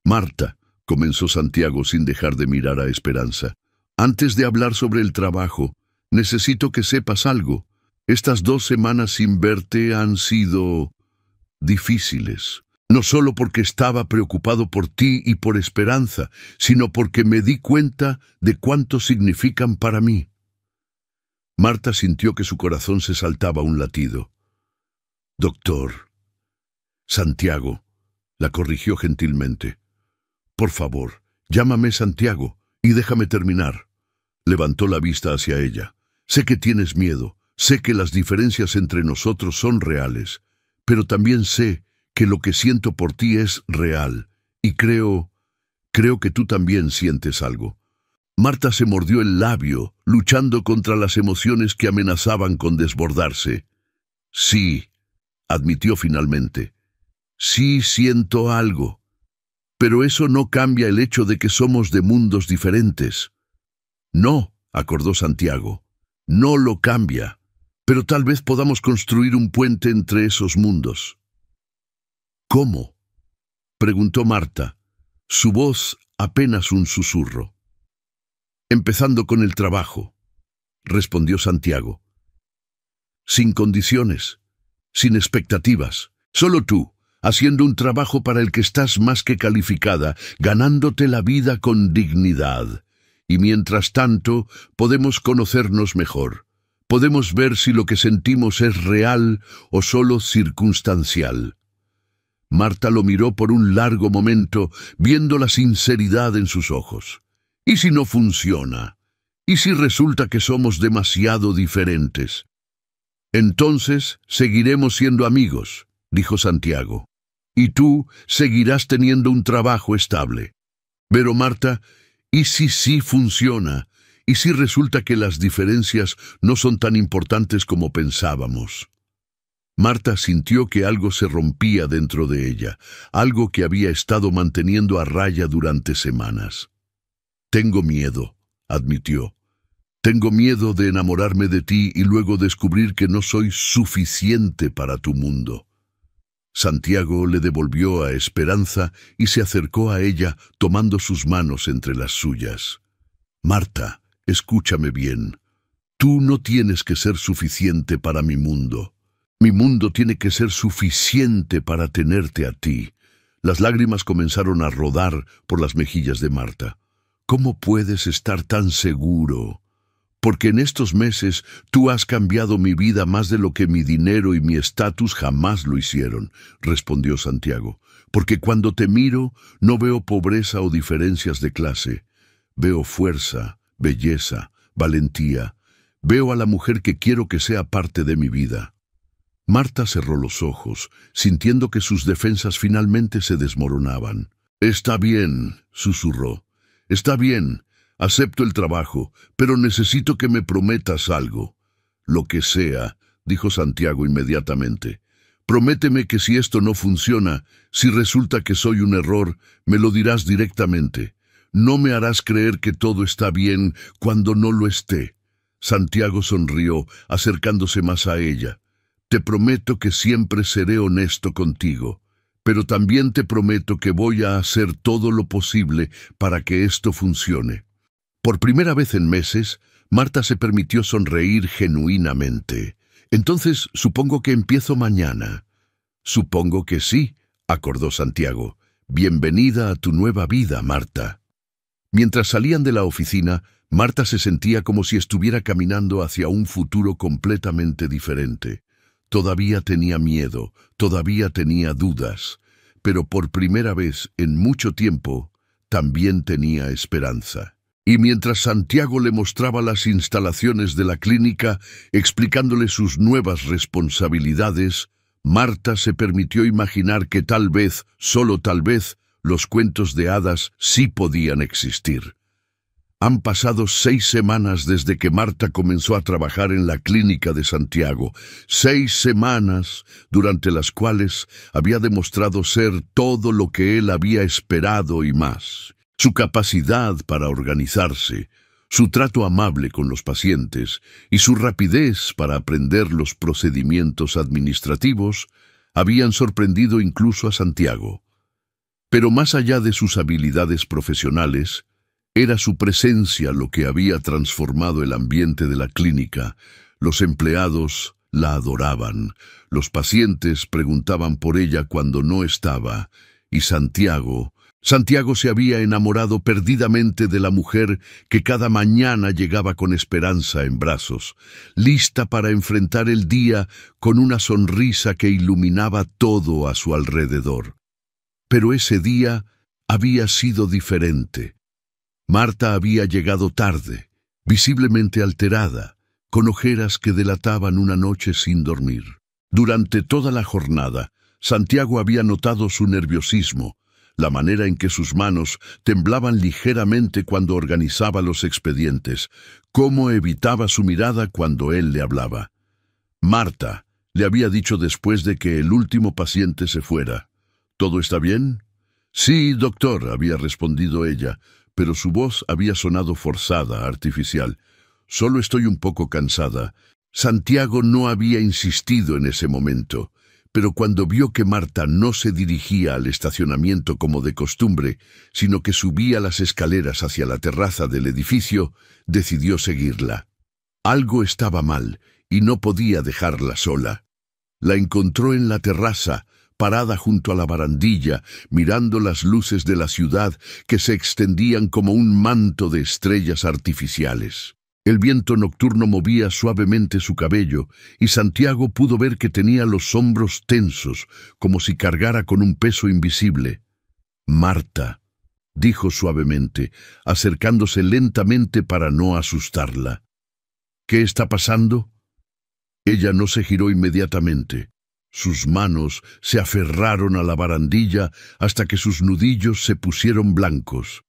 Marta, comenzó Santiago sin dejar de mirar a Esperanza, antes de hablar sobre el trabajo, necesito que sepas algo. Estas 2 semanas sin verte han sido difíciles. No solo porque estaba preocupado por ti y por Esperanza, sino porque me di cuenta de cuánto significan para mí. Marta sintió que su corazón se saltaba un latido. Doctor. Santiago, la corrigió gentilmente. Por favor, llámame Santiago y déjame terminar. Levantó la vista hacia ella. Sé que tienes miedo, sé que las diferencias entre nosotros son reales, pero también sé que lo que siento por ti es real, y creo que tú también sientes algo. Marta se mordió el labio, luchando contra las emociones que amenazaban con desbordarse. Sí, admitió finalmente. Sí siento algo, pero eso no cambia el hecho de que somos de mundos diferentes. No, acordó Santiago, no lo cambia, pero tal vez podamos construir un puente entre esos mundos. ¿Cómo? Preguntó Marta, su voz apenas un susurro. Empezando con el trabajo, respondió Santiago. Sin condiciones, sin expectativas, solo tú, haciendo un trabajo para el que estás más que calificada, ganándote la vida con dignidad. Y mientras tanto, podemos conocernos mejor. podemos ver si lo que sentimos es real o solo circunstancial. Marta lo miró por un largo momento, viendo la sinceridad en sus ojos. ¿Y si no funciona? ¿Y si resulta que somos demasiado diferentes? Entonces seguiremos siendo amigos, dijo Santiago. Y tú seguirás teniendo un trabajo estable. Pero Marta, ¿y si sí funciona? ¿Y si resulta que las diferencias no son tan importantes como pensábamos? Marta sintió que algo se rompía dentro de ella, algo que había estado manteniendo a raya durante semanas. Tengo miedo, admitió. Tengo miedo de enamorarme de ti y luego descubrir que no soy suficiente para tu mundo. Santiago le devolvió a Esperanza y se acercó a ella tomando sus manos entre las suyas. Marta, escúchame bien. Tú no tienes que ser suficiente para mi mundo. Mi mundo tiene que ser suficiente para tenerte a ti. Las lágrimas comenzaron a rodar por las mejillas de Marta. ¿Cómo puedes estar tan seguro? Porque en estos meses tú has cambiado mi vida más de lo que mi dinero y mi estatus jamás lo hicieron, respondió Santiago. Porque cuando te miro no veo pobreza o diferencias de clase. Veo fuerza, belleza, valentía. Veo a la mujer que quiero que sea parte de mi vida. Marta cerró los ojos, sintiendo que sus defensas finalmente se desmoronaban. Está bien, susurró. Está bien, acepto el trabajo, pero necesito que me prometas algo. Lo que sea, dijo Santiago inmediatamente. Prométeme que si esto no funciona, si resulta que soy un error, me lo dirás directamente. No me harás creer que todo está bien cuando no lo esté. Santiago sonrió, acercándose más a ella. Te prometo que siempre seré honesto contigo, pero también te prometo que voy a hacer todo lo posible para que esto funcione. Por primera vez en meses, Marta se permitió sonreír genuinamente. Entonces, supongo que empiezo mañana. Supongo que sí, acordó Santiago. Bienvenida a tu nueva vida, Marta. Mientras salían de la oficina, Marta se sentía como si estuviera caminando hacia un futuro completamente diferente. Todavía tenía miedo, todavía tenía dudas, pero por primera vez en mucho tiempo también tenía esperanza. Y mientras Santiago le mostraba las instalaciones de la clínica, explicándole sus nuevas responsabilidades, Marta se permitió imaginar que tal vez, solo tal vez, los cuentos de hadas sí podían existir. Han pasado 6 semanas desde que Marta comenzó a trabajar en la clínica de Santiago. 6 semanas durante las cuales había demostrado ser todo lo que él había esperado y más. Su capacidad para organizarse, su trato amable con los pacientes y su rapidez para aprender los procedimientos administrativos habían sorprendido incluso a Santiago. Pero más allá de sus habilidades profesionales, era su presencia lo que había transformado el ambiente de la clínica. Los empleados la adoraban, los pacientes preguntaban por ella cuando no estaba, y Santiago se había enamorado perdidamente de la mujer que cada mañana llegaba con esperanza en brazos, lista para enfrentar el día con una sonrisa que iluminaba todo a su alrededor. Pero ese día había sido diferente. Marta había llegado tarde, visiblemente alterada, con ojeras que delataban una noche sin dormir. Durante toda la jornada, Santiago había notado su nerviosismo, la manera en que sus manos temblaban ligeramente cuando organizaba los expedientes, cómo evitaba su mirada cuando él le hablaba. Marta le había dicho después de que el último paciente se fuera. ¿Todo está bien? Sí, doctor, había respondido ella, pero su voz había sonado forzada, artificial. Solo estoy un poco cansada. Santiago no había insistido en ese momento, pero cuando vio que Marta no se dirigía al estacionamiento como de costumbre, sino que subía las escaleras hacia la terraza del edificio, decidió seguirla. Algo estaba mal y no podía dejarla sola. La encontró en la terraza, parada junto a la barandilla, mirando las luces de la ciudad que se extendían como un manto de estrellas artificiales. El viento nocturno movía suavemente su cabello, y Santiago pudo ver que tenía los hombros tensos, como si cargara con un peso invisible. «Marta», dijo suavemente, acercándose lentamente para no asustarla. «¿Qué está pasando?» Ella no se giró inmediatamente. Sus manos se aferraron a la barandilla hasta que sus nudillos se pusieron blancos.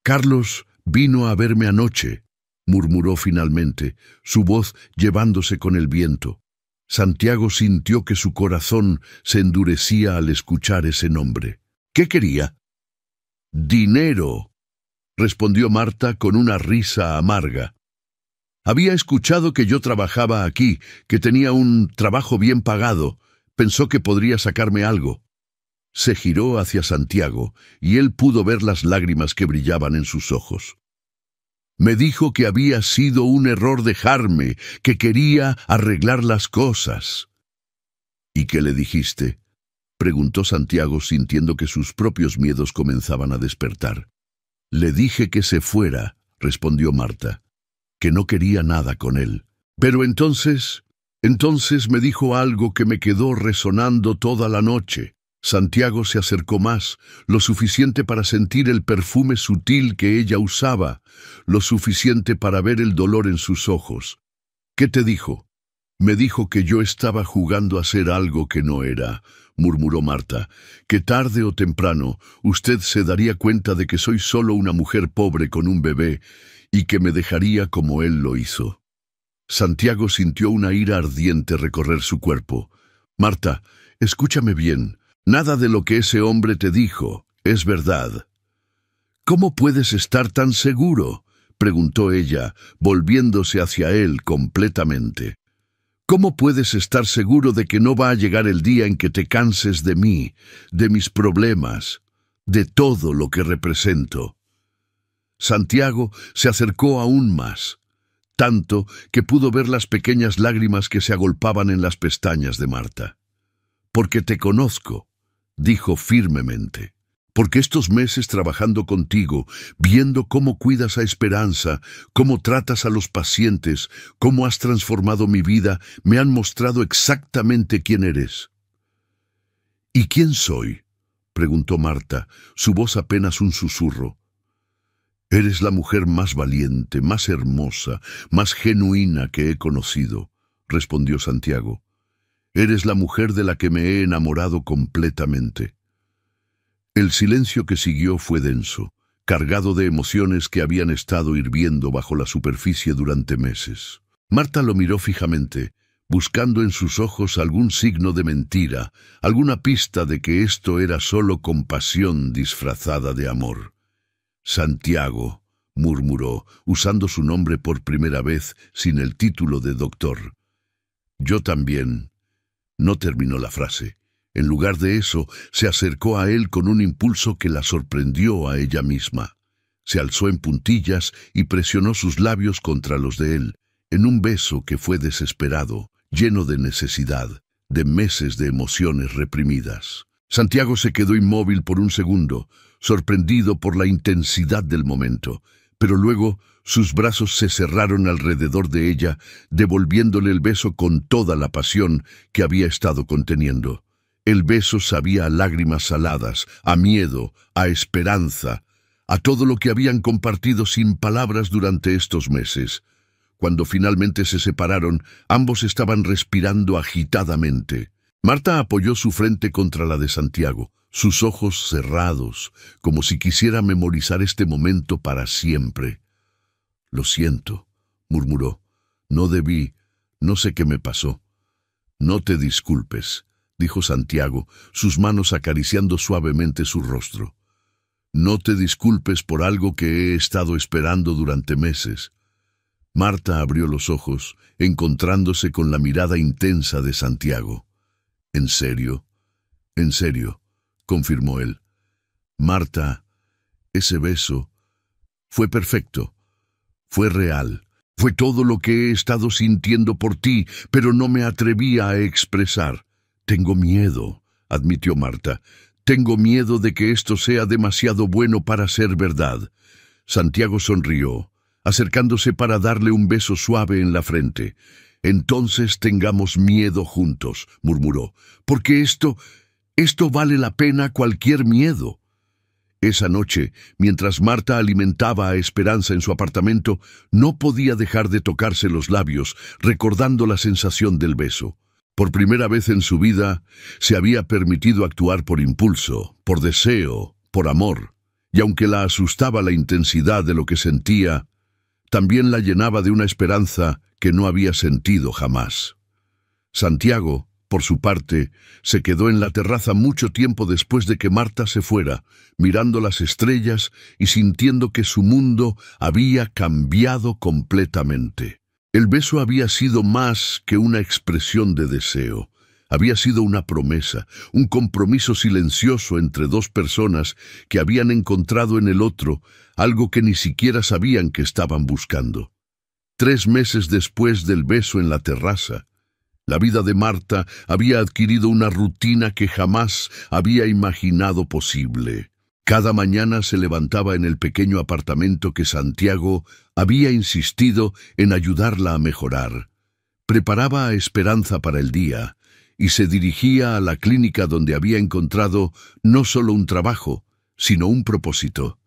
«Carlos vino a verme anoche», murmuró finalmente, su voz llevándose con el viento. Santiago sintió que su corazón se endurecía al escuchar ese nombre. «¿Qué quería?» «Dinero», respondió Marta con una risa amarga. «Había escuchado que yo trabajaba aquí, que tenía un trabajo bien pagado. Pensó que podría sacarme algo». Se giró hacia Santiago, y él pudo ver las lágrimas que brillaban en sus ojos. «Me dijo que había sido un error dejarme, que quería arreglar las cosas». «¿Y qué le dijiste?», preguntó Santiago, sintiendo que sus propios miedos comenzaban a despertar. «Le dije que se fuera», respondió Marta, «que no quería nada con él. Pero entonces me dijo algo que me quedó resonando toda la noche». Santiago se acercó más, lo suficiente para sentir el perfume sutil que ella usaba, lo suficiente para ver el dolor en sus ojos. «¿Qué te dijo?» «Me dijo que yo estaba jugando a ser algo que no era», murmuró Marta, «que tarde o temprano usted se daría cuenta de que soy solo una mujer pobre con un bebé y que me dejaría como él lo hizo». Santiago sintió una ira ardiente recorrer su cuerpo. «Marta, escúchame bien. Nada de lo que ese hombre te dijo es verdad». «¿Cómo puedes estar tan seguro?», preguntó ella, volviéndose hacia él completamente. «¿Cómo puedes estar seguro de que no va a llegar el día en que te canses de mí, de mis problemas, de todo lo que represento?» Santiago se acercó aún más, tanto que pudo ver las pequeñas lágrimas que se agolpaban en las pestañas de Marta. «Porque te conozco», dijo firmemente. «Porque estos meses trabajando contigo, viendo cómo cuidas a Esperanza, cómo tratas a los pacientes, cómo has transformado mi vida, me han mostrado exactamente quién eres». «¿Y quién soy?», preguntó Marta, su voz apenas un susurro. «Eres la mujer más valiente, más hermosa, más genuina que he conocido», respondió Santiago. «Eres la mujer de la que me he enamorado completamente». El silencio que siguió fue denso, cargado de emociones que habían estado hirviendo bajo la superficie durante meses. Marta lo miró fijamente, buscando en sus ojos algún signo de mentira, alguna pista de que esto era solo compasión disfrazada de amor. «Santiago», murmuró, usando su nombre por primera vez sin el título de doctor. «Yo también». No terminó la frase. En lugar de eso, se acercó a él con un impulso que la sorprendió a ella misma. Se alzó en puntillas y presionó sus labios contra los de él, en un beso que fue desesperado, lleno de necesidad, de meses de emociones reprimidas. Santiago se quedó inmóvil por un segundo, sorprendido por la intensidad del momento, pero luego sus brazos se cerraron alrededor de ella, devolviéndole el beso con toda la pasión que había estado conteniendo. El beso sabía a lágrimas saladas, a miedo, a esperanza, a todo lo que habían compartido sin palabras durante estos meses. Cuando finalmente se separaron, ambos estaban respirando agitadamente. Marta apoyó su frente contra la de Santiago, sus ojos cerrados, como si quisiera memorizar este momento para siempre. «Lo siento», murmuró. «No debí, no sé qué me pasó». «No te disculpes», dijo Santiago, sus manos acariciando suavemente su rostro. «No te disculpes por algo que he estado esperando durante meses». Marta abrió los ojos, encontrándose con la mirada intensa de Santiago. «¿En serio?». «En serio», confirmó él. «Marta, ese beso fue perfecto, fue real, fue todo lo que he estado sintiendo por ti, pero no me atrevía a expresar. Tengo miedo», admitió Marta. «Tengo miedo de que esto sea demasiado bueno para ser verdad». Santiago sonrió, acercándose para darle un beso suave en la frente. «Entonces tengamos miedo juntos», murmuró, «porque esto vale la pena cualquier miedo». Esa noche, mientras Marta alimentaba a Esperanza en su apartamento, no podía dejar de tocarse los labios, recordando la sensación del beso. Por primera vez en su vida, se había permitido actuar por impulso, por deseo, por amor, y aunque la asustaba la intensidad de lo que sentía, también la llenaba de una esperanza que no había sentido jamás. Santiago, por su parte, se quedó en la terraza mucho tiempo después de que Marta se fuera, mirando las estrellas y sintiendo que su mundo había cambiado completamente. El beso había sido más que una expresión de deseo. Había sido una promesa, un compromiso silencioso entre dos personas que habían encontrado en el otro algo que ni siquiera sabían que estaban buscando. 3 meses después del beso en la terraza, la vida de Marta había adquirido una rutina que jamás había imaginado posible. Cada mañana se levantaba en el pequeño apartamento que Santiago había insistido en ayudarla a mejorar. Preparaba a Esperanza para el día y se dirigía a la clínica donde había encontrado no solo un trabajo, sino un propósito.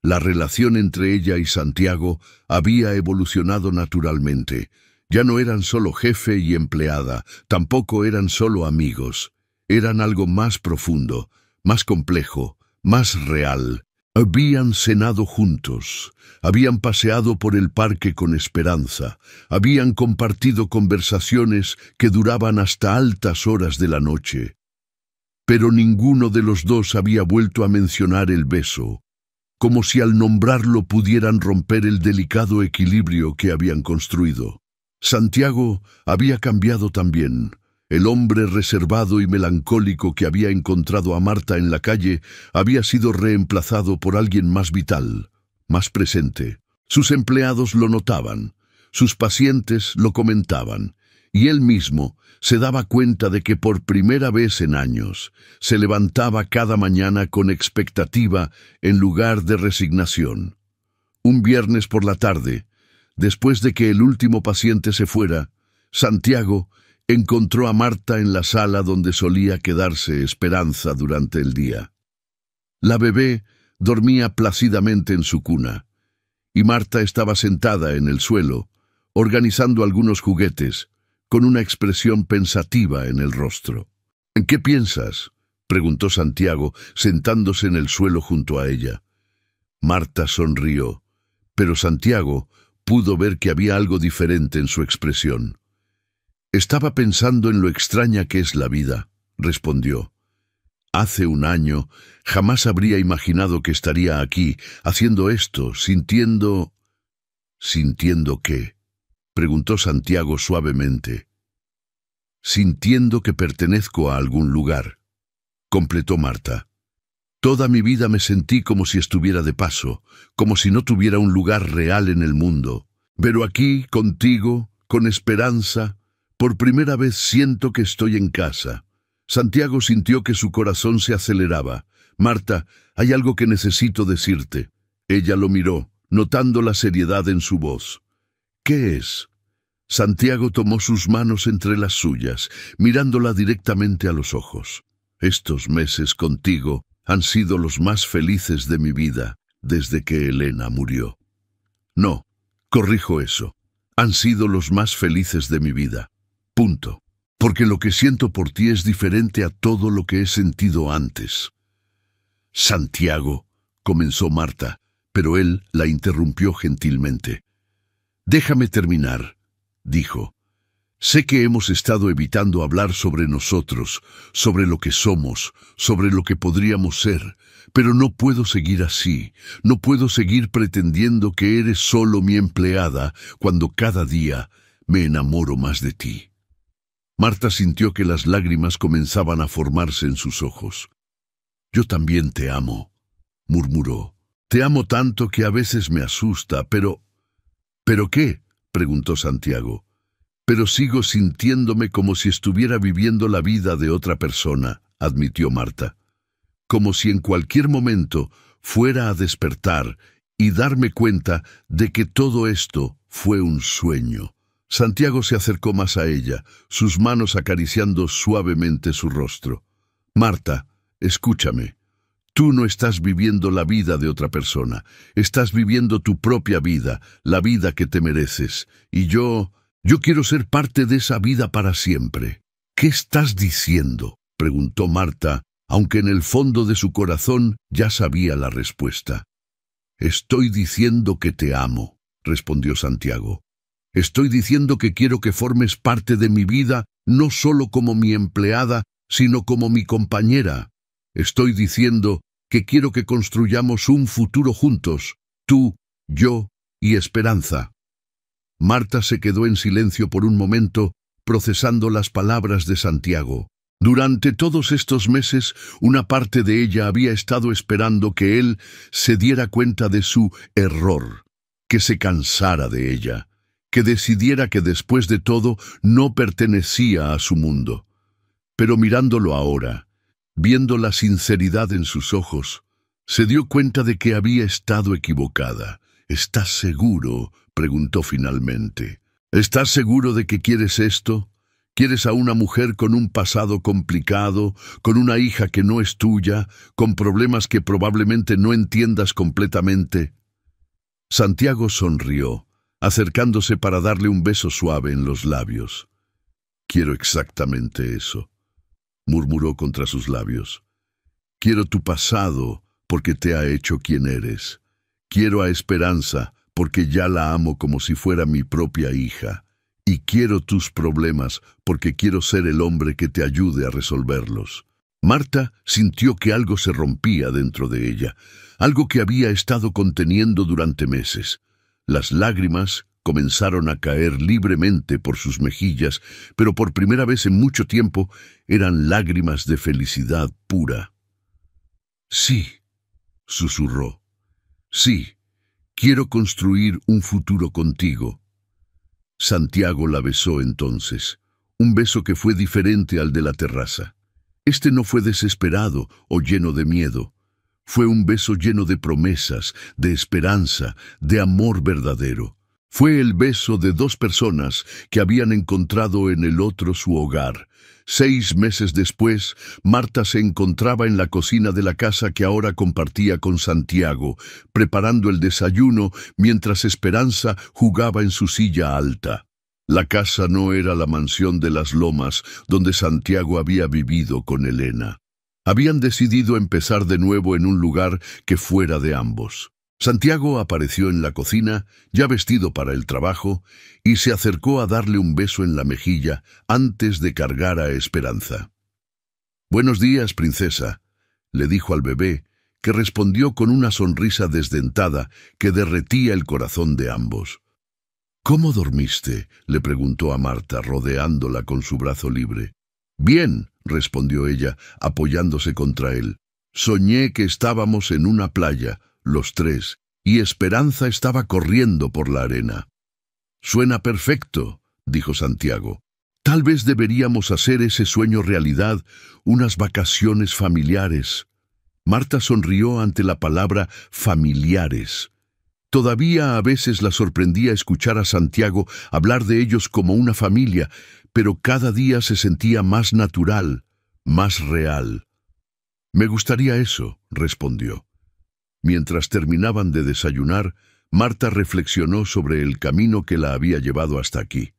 La relación entre ella y Santiago había evolucionado naturalmente. Ya no eran solo jefe y empleada, tampoco eran solo amigos. Eran algo más profundo, más complejo, más real. Habían cenado juntos, habían paseado por el parque con Esperanza, habían compartido conversaciones que duraban hasta altas horas de la noche. Pero ninguno de los dos había vuelto a mencionar el beso, como si al nombrarlo pudieran romper el delicado equilibrio que habían construido. Santiago había cambiado también. El hombre reservado y melancólico que había encontrado a Marta en la calle había sido reemplazado por alguien más vital, más presente. Sus empleados lo notaban, sus pacientes lo comentaban, y él mismo se daba cuenta de que por primera vez en años se levantaba cada mañana con expectativa en lugar de resignación. Un viernes por la tarde, después de que el último paciente se fuera, Santiago encontró a Marta en la sala donde solía quedarse Esperanza durante el día. La bebé dormía plácidamente en su cuna, y Marta estaba sentada en el suelo, organizando algunos juguetes, con una expresión pensativa en el rostro. «¿En qué piensas?», preguntó Santiago, sentándose en el suelo junto a ella. Marta sonrió, pero Santiago pudo ver que había algo diferente en su expresión. «Estaba pensando en lo extraña que es la vida», respondió. «Hace un año jamás habría imaginado que estaría aquí, haciendo esto, sintiendo...» «¿Sintiendo qué?», preguntó Santiago suavemente. «Sintiendo que pertenezco a algún lugar», completó Marta. «Toda mi vida me sentí como si estuviera de paso, como si no tuviera un lugar real en el mundo. Pero aquí, contigo, con Esperanza, por primera vez siento que estoy en casa». Santiago sintió que su corazón se aceleraba. «Marta, hay algo que necesito decirte». Ella lo miró, notando la seriedad en su voz. «¿Qué es?». Santiago tomó sus manos entre las suyas, mirándola directamente a los ojos. «Estos meses contigo han sido los más felices de mi vida desde que Elena murió». «No, corrijo eso. Han sido los más felices de mi vida. Punto. Porque lo que siento por ti es diferente a todo lo que he sentido antes». «Santiago», comenzó Marta, pero él la interrumpió gentilmente. «Déjame terminar», dijo. «Sé que hemos estado evitando hablar sobre nosotros, sobre lo que somos, sobre lo que podríamos ser, pero no puedo seguir así. No puedo seguir pretendiendo que eres solo mi empleada cuando cada día me enamoro más de ti». Marta sintió que las lágrimas comenzaban a formarse en sus ojos. «Yo también te amo», murmuró. «Te amo tanto que a veces me asusta, pero...» «¿Pero qué?», preguntó Santiago. «Pero sigo sintiéndome como si estuviera viviendo la vida de otra persona», admitió Marta. «Como si en cualquier momento fuera a despertar y darme cuenta de que todo esto fue un sueño. Santiago se acercó más a ella, sus manos acariciando suavemente su rostro. Marta, escúchame. Tú no estás viviendo la vida de otra persona. Estás viviendo tu propia vida, la vida que te mereces. Y yo quiero ser parte de esa vida para siempre. ¿Qué estás diciendo?, preguntó Marta, aunque en el fondo de su corazón ya sabía la respuesta. Estoy diciendo que te amo, respondió Santiago. Estoy diciendo que quiero que formes parte de mi vida, no solo como mi empleada, sino como mi compañera. Estoy diciendo que quiero que construyamos un futuro juntos, tú, yo y Esperanza. Marta se quedó en silencio por un momento, procesando las palabras de Santiago. Durante todos estos meses, una parte de ella había estado esperando que él se diera cuenta de su error, que se cansara de ella, que decidiera que después de todo no pertenecía a su mundo. Pero mirándolo ahora, viendo la sinceridad en sus ojos, se dio cuenta de que había estado equivocada. ¿Estás seguro?, preguntó finalmente. ¿Estás seguro de que quieres esto? ¿Quieres a una mujer con un pasado complicado, con una hija que no es tuya, con problemas que probablemente no entiendas completamente? Santiago sonrió, acercándose para darle un beso suave en los labios. Quiero exactamente eso, murmuró contra sus labios. Quiero tu pasado porque te ha hecho quien eres. Quiero a Esperanza porque ya la amo como si fuera mi propia hija. Y quiero tus problemas porque quiero ser el hombre que te ayude a resolverlos. Marta sintió que algo se rompía dentro de ella, algo que había estado conteniendo durante meses. Las lágrimas comenzaron a caer libremente por sus mejillas, pero por primera vez en mucho tiempo eran lágrimas de felicidad pura. Sí, susurró. Sí, quiero construir un futuro contigo. Santiago la besó entonces, un beso que fue diferente al de la terraza. Este no fue desesperado o lleno de miedo. Fue un beso lleno de promesas, de esperanza, de amor verdadero. Fue el beso de dos personas que habían encontrado en el otro su hogar. 6 meses después, Marta se encontraba en la cocina de la casa que ahora compartía con Santiago, preparando el desayuno mientras Esperanza jugaba en su silla alta. La casa no era la mansión de las Lomas donde Santiago había vivido con Elena. Habían decidido empezar de nuevo en un lugar que fuera de ambos. Santiago apareció en la cocina, ya vestido para el trabajo, y se acercó a darle un beso en la mejilla antes de cargar a Esperanza. «Buenos días, princesa», le dijo al bebé, que respondió con una sonrisa desdentada que derretía el corazón de ambos. «¿Cómo dormiste?», le preguntó a Marta, rodeándola con su brazo libre. «Bien», respondió ella, apoyándose contra él. «Soñé que estábamos en una playa, los tres, y Esperanza estaba corriendo por la arena». «Suena perfecto», dijo Santiago. «Tal vez deberíamos hacer ese sueño realidad, unas vacaciones familiares». Marta sonrió ante la palabra familiares. Todavía a veces la sorprendía escuchar a Santiago hablar de ellos como una familia, pero cada día se sentía más natural, más real. «Me gustaría eso», respondió. Mientras terminaban de desayunar, Marta reflexionó sobre el camino que la había llevado hasta aquí.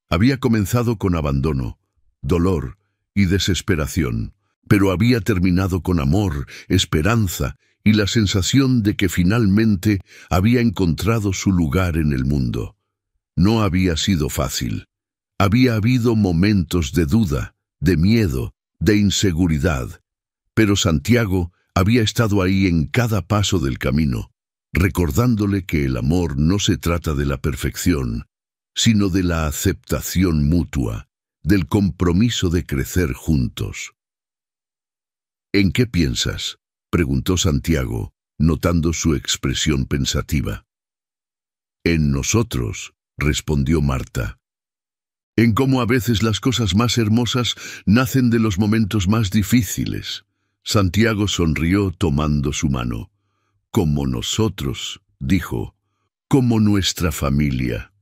Había comenzado con abandono, dolor y desesperación, pero había terminado con amor, esperanza y la sensación de que finalmente había encontrado su lugar en el mundo. No había sido fácil. Había habido momentos de duda, de miedo, de inseguridad, pero Santiago había estado ahí en cada paso del camino, recordándole que el amor no se trata de la perfección, sino de la aceptación mutua, del compromiso de crecer juntos. «¿En qué piensas?», preguntó Santiago, notando su expresión pensativa. «En nosotros», respondió Marta. «En cómo a veces las cosas más hermosas nacen de los momentos más difíciles». Santiago sonrió tomando su mano. «Como nosotros», dijo, como nuestra familia.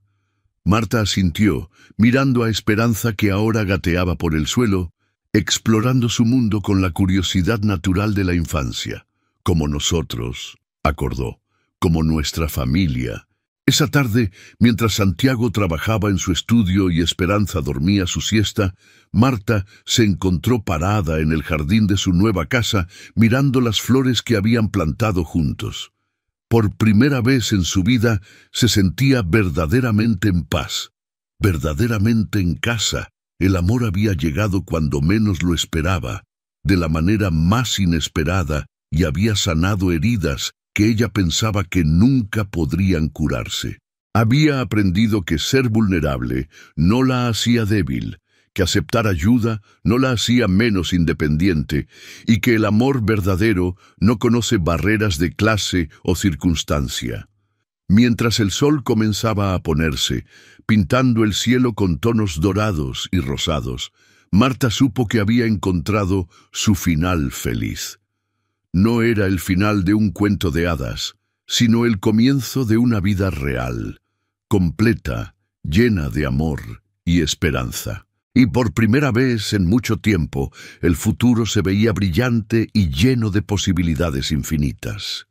Marta asintió, mirando a Esperanza que ahora gateaba por el suelo, explorando su mundo con la curiosidad natural de la infancia. Como nosotros, acordó, como nuestra familia. Esa tarde, mientras Santiago trabajaba en su estudio y Esperanza dormía su siesta, Marta se encontró parada en el jardín de su nueva casa, mirando las flores que habían plantado juntos. Por primera vez en su vida se sentía verdaderamente en paz, verdaderamente en casa. El amor había llegado cuando menos lo esperaba, de la manera más inesperada, y había sanado heridas que ella pensaba que nunca podrían curarse. Había aprendido que ser vulnerable no la hacía débil, que aceptar ayuda no la hacía menos independiente, y que el amor verdadero no conoce barreras de clase o circunstancia. Mientras el sol comenzaba a ponerse, pintando el cielo con tonos dorados y rosados, Marta supo que había encontrado su final feliz. No era el final de un cuento de hadas, sino el comienzo de una vida real, completa, llena de amor y esperanza. Y por primera vez en mucho tiempo, el futuro se veía brillante y lleno de posibilidades infinitas.